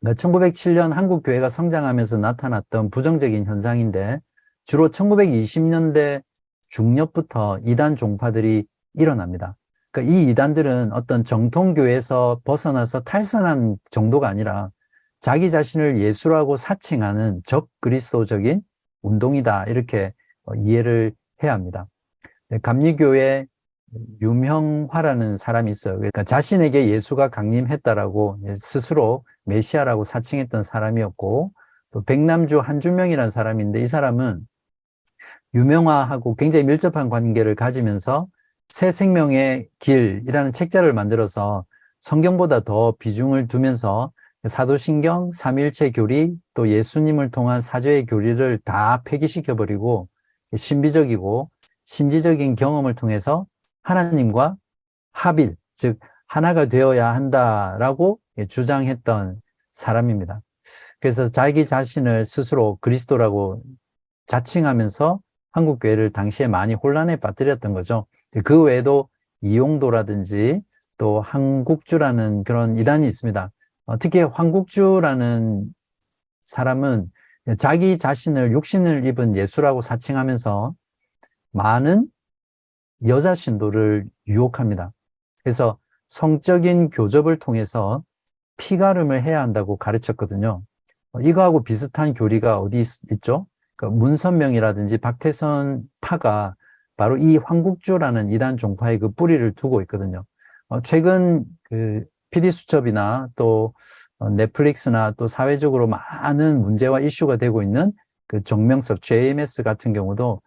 1907년 한국교회가 성장하면서 나타났던 부정적인 현상인데 주로 1920년대 중엽부터 이단 종파들이 일어납니다. 그러니까 이 이단들은 어떤 정통교회에서 벗어나서 탈선한 정도가 아니라 자기 자신을 예수라고 사칭하는 적그리스도적인 운동이다 이렇게 이해를 해야 합니다. 감리교회 유명화라는 사람이 있어요. 그러니까 자신에게 예수가 강림했다라고 스스로 메시아라고 사칭했던 사람이었고 또 백남주 한준명이라는 사람인데 이 사람은 유명화하고 굉장히 밀접한 관계를 가지면서 새 생명의 길이라는 책자를 만들어서 성경보다 더 비중을 두면서 사도신경, 삼위일체 교리, 또 예수님을 통한 사죄의 교리를 다 폐기시켜버리고 신비적이고 신지적인 경험을 통해서 하나님과 합일, 즉 하나가 되어야 한다라고 주장했던 사람입니다. 그래서 자기 자신을 스스로 그리스도라고 자칭하면서 한국교회를 당시에 많이 혼란에 빠뜨렸던 거죠. 그 외에도 이용도라든지 또 한국주라는 그런 이단이 있습니다. 특히 황국주라는 사람은 자기 자신을 육신을 입은 예수라고 사칭하면서 많은 여자 신도를 유혹합니다. 그래서 성적인 교접을 통해서 피가름을 해야 한다고 가르쳤거든요. 이거하고 비슷한 교리가 어디 있죠? 문선명이라든지 박태선 파가 바로 이 황국주라는 이단 종파의 그 뿌리를 두고 있거든요. 최근 그 PD수첩이나 또 넷플릭스나 또 사회적으로 많은 문제와 이슈가 되고 있는 그 정명석 JMS 같은 경우도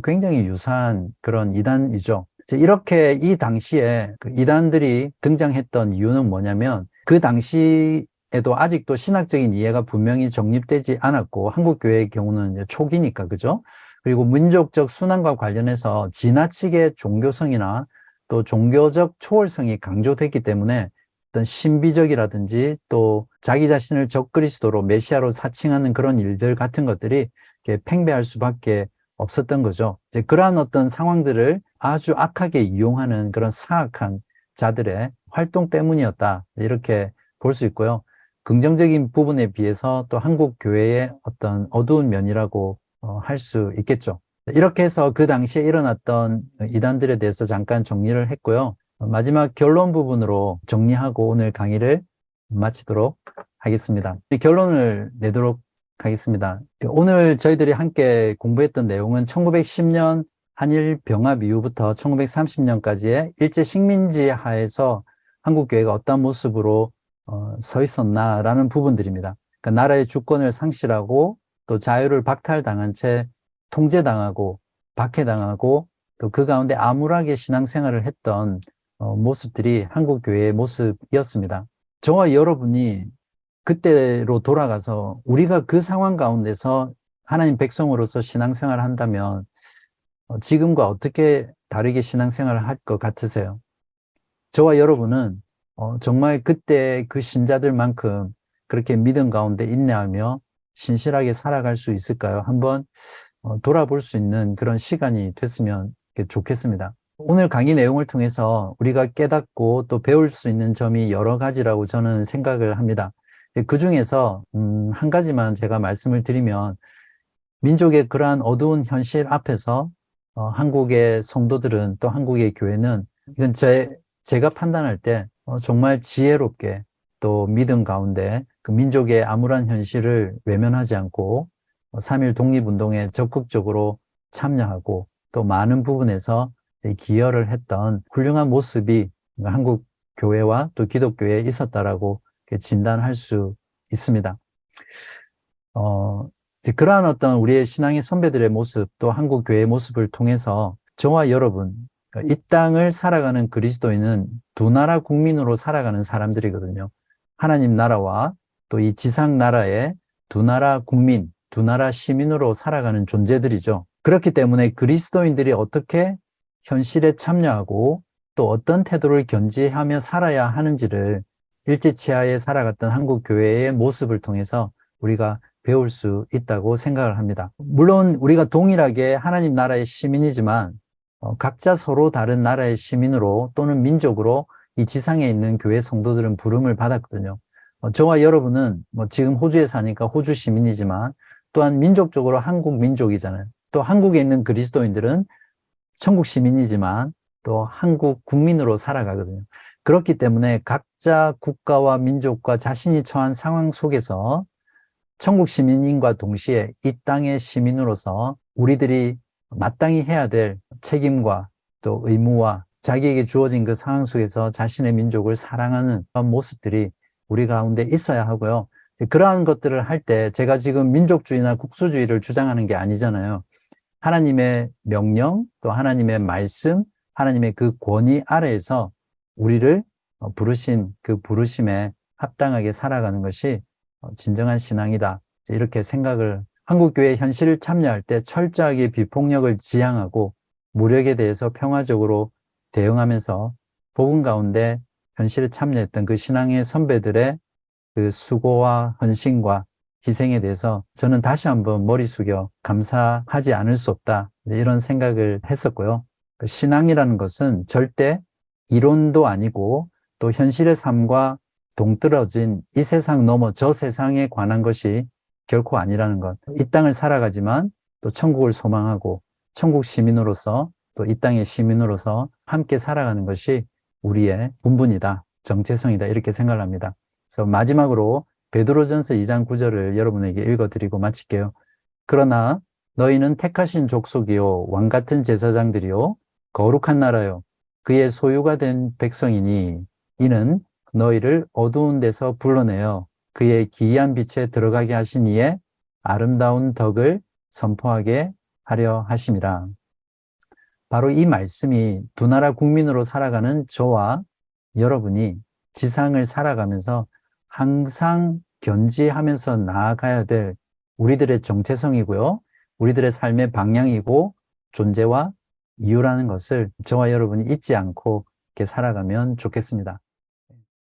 굉장히 유사한 그런 이단이죠. 이렇게 이 당시에 그 이단들이 등장했던 이유는 뭐냐면 그 당시에도 아직도 신학적인 이해가 분명히 정립되지 않았고 한국교회의 경우는 이제 초기니까 그죠? 그리고 민족적 순환과 관련해서 지나치게 종교성이나 또 종교적 초월성이 강조됐기 때문에 어떤 신비적이라든지 또 자기 자신을 적그리스도로 메시아로 사칭하는 그런 일들 같은 것들이 이렇게 팽배할 수밖에 없었던 거죠. 이제 그러한 어떤 상황들을 아주 악하게 이용하는 그런 사악한 자들의 활동 때문이었다. 이렇게 볼 수 있고요. 긍정적인 부분에 비해서 또 한국 교회의 어떤 어두운 면이라고 할 수 있겠죠. 이렇게 해서 그 당시에 일어났던 이단들에 대해서 잠깐 정리를 했고요. 마지막 결론 부분으로 정리하고 오늘 강의를 마치도록 하겠습니다. 결론을 내도록 하겠습니다. 오늘 저희들이 함께 공부했던 내용은 1910년 한일 병합 이후부터 1930년까지의 일제 식민지 하에서 한국교회가 어떤 모습으로 서 있었나라는 부분들입니다. 그러니까 나라의 주권을 상실하고 또 자유를 박탈당한 채 통제당하고 박해당하고 또 그 가운데 암울하게 신앙생활을 했던 모습들이 한국교회의 모습이었습니다. 저와 여러분이 그때로 돌아가서 우리가 그 상황 가운데서 하나님 백성으로서 신앙생활을 한다면 지금과 어떻게 다르게 신앙생활을 할 것 같으세요? 저와 여러분은 정말 그때 그 신자들만큼 그렇게 믿음 가운데 인내하며 신실하게 살아갈 수 있을까요? 한번 돌아볼 수 있는 그런 시간이 됐으면 좋겠습니다. 오늘 강의 내용을 통해서 우리가 깨닫고 또 배울 수 있는 점이 여러 가지라고 저는 생각을 합니다. 그 중에서 한 가지만 제가 말씀을 드리면 민족의 그러한 어두운 현실 앞에서 한국의 성도들은 또 한국의 교회는 이건 제가 판단할 때 정말 지혜롭게 또 믿음 가운데 그 민족의 암울한 현실을 외면하지 않고 3.1 독립운동에 적극적으로 참여하고 또 많은 부분에서 기여를 했던 훌륭한 모습이 한국 교회와 또 기독교회에 있었다라고 진단할 수 있습니다. 그러한 어떤 우리의 신앙의 선배들의 모습 또 한국 교회의 모습을 통해서 저와 여러분, 이 땅을 살아가는 그리스도인은 두 나라 국민으로 살아가는 사람들이거든요. 하나님 나라와 또 이 지상 나라의 두 나라 국민, 두 나라 시민으로 살아가는 존재들이죠. 그렇기 때문에 그리스도인들이 어떻게 현실에 참여하고 또 어떤 태도를 견지하며 살아야 하는지를 일제치하에 살아갔던 한국 교회의 모습을 통해서 우리가 배울 수 있다고 생각을 합니다. 물론 우리가 동일하게 하나님 나라의 시민이지만 각자 서로 다른 나라의 시민으로 또는 민족으로 이 지상에 있는 교회 성도들은 부름을 받았거든요. 저와 여러분은 지금 호주에 사니까 호주 시민이지만 또한 민족적으로 한국 민족이잖아요. 또 한국에 있는 그리스도인들은 천국 시민이지만 또 한국 국민으로 살아가거든요. 그렇기 때문에 각자 국가와 민족과 자신이 처한 상황 속에서 천국 시민인과 동시에 이 땅의 시민으로서 우리들이 마땅히 해야 될 책임과 또 의무와 자기에게 주어진 그 상황 속에서 자신의 민족을 사랑하는 그런 모습들이 우리 가운데 있어야 하고요. 그러한 것들을 할 때 제가 지금 민족주의나 국수주의를 주장하는 게 아니잖아요. 하나님의 명령, 또 하나님의 말씀, 하나님의 그 권위 아래에서 우리를 부르신 그 부르심에 합당하게 살아가는 것이 진정한 신앙이다. 이렇게 생각을 한국교회 현실을 참여할 때 철저하게 비폭력을 지향하고 무력에 대해서 평화적으로 대응하면서 복음 가운데 현실에 참여했던 그 신앙의 선배들의 그 수고와 헌신과 희생에 대해서 저는 다시 한번 머리 숙여 감사하지 않을 수 없다. 이런 생각을 했었고요. 신앙이라는 것은 절대 이론도 아니고 또 현실의 삶과 동떨어진 이 세상 넘어 저 세상에 관한 것이 결코 아니라는 것. 이 땅을 살아가지만 또 천국을 소망하고 천국 시민으로서 또 이 땅의 시민으로서 함께 살아가는 것이 우리의 본분이다. 정체성이다. 이렇게 생각을 합니다. 그래서 마지막으로 베드로전서 2장 9절을 여러분에게 읽어드리고 마칠게요. 그러나 너희는 택하신 족속이요 왕같은 제사장들이요 거룩한 나라요 그의 소유가 된 백성이니 이는 너희를 어두운 데서 불러내어 그의 기이한 빛에 들어가게 하신 이의 아름다운 덕을 선포하게 하려 하심이라. 바로 이 말씀이 두 나라 국민으로 살아가는 저와 여러분이 지상을 살아가면서 항상 견지하면서 나아가야 될 우리들의 정체성이고요. 우리들의 삶의 방향이고 존재와 이유라는 것을 저와 여러분이 잊지 않고 이렇게 살아가면 좋겠습니다.